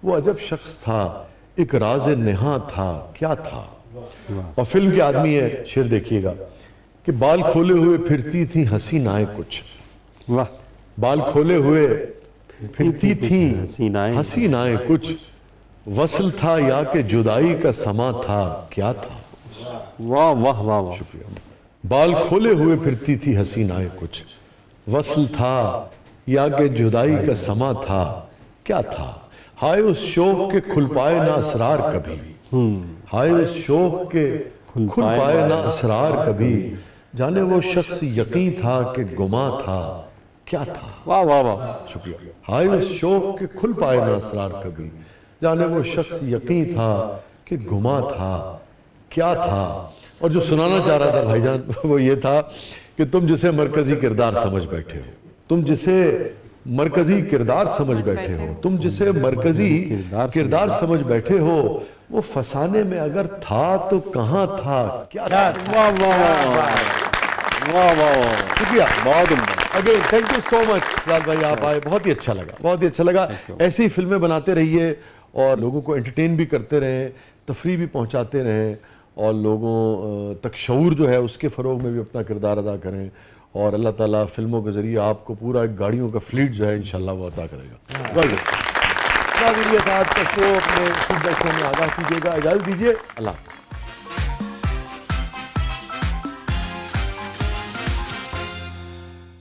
वो अजब शख्स था, एक राज नेहा था, क्या था। और फिल्म के आदमी है, शेर देखिएगा कि बाल खोले हुए फिरती थी हसीनाएं कुछ। वाह। बाल खोले हुए फिरती थी हसीनाएं कुछ, वसल था या कि जुदाई का समा था, क्या था। वाह वाह वाह वाह। बाल खोले हुए फिरती थी हसीनाएं कुछ, वसल था या कि जुदाई का समा था, क्या था। हाय उस शौक के खुल पाए ना असरार कभी, हाय उस शौक के खुल पाए ना असरार कभी, जाने वो शख्स यकीन था कि गुमा था, क्या था। वाह वाह वाह। शुक्रिया। हाय उस शौक के खुल पाए ना असरार कभी, जाने वो शख्स यकीन था कि गुमा था, क्या था। और जो सुनाना चाह रहा था भाईजान वो ये था कि तुम जिसे मरकजी किरदार समझ बैठे हो, तुम जिसे मरकजी किरदार समझ बैठे हो, तुम जिसे मरकजी किरदार समझ बैठे हो, वो फसाने में अगर था तो कहाँ था, क्या था। वाह वाह वाह वाह। शुक्रिया, बहुत उम्दा। Again thank you so much Raj भाई, आप आए, बहुत ही अच्छा लगा, बहुत ही अच्छा लगा। ऐसी ही फिल्में बनाते रहिए और लोगों को एंटरटेन भी करते रहें, तफरी भी पहुंचाते रहें, और लोगों तक शऊर जो है उसके फ़रोग में भी अपना किरदार अदा करें। और अल्लाह ताला फिल्मों के ज़रिए आपको पूरा एक गाड़ियों का फ्लीट जो है इंशाल्लाह वो अदा करेगा। Well good. अपने फीडबैक में आगाह कीजिएगा, इजाज़त दीजिए, अल्लाह।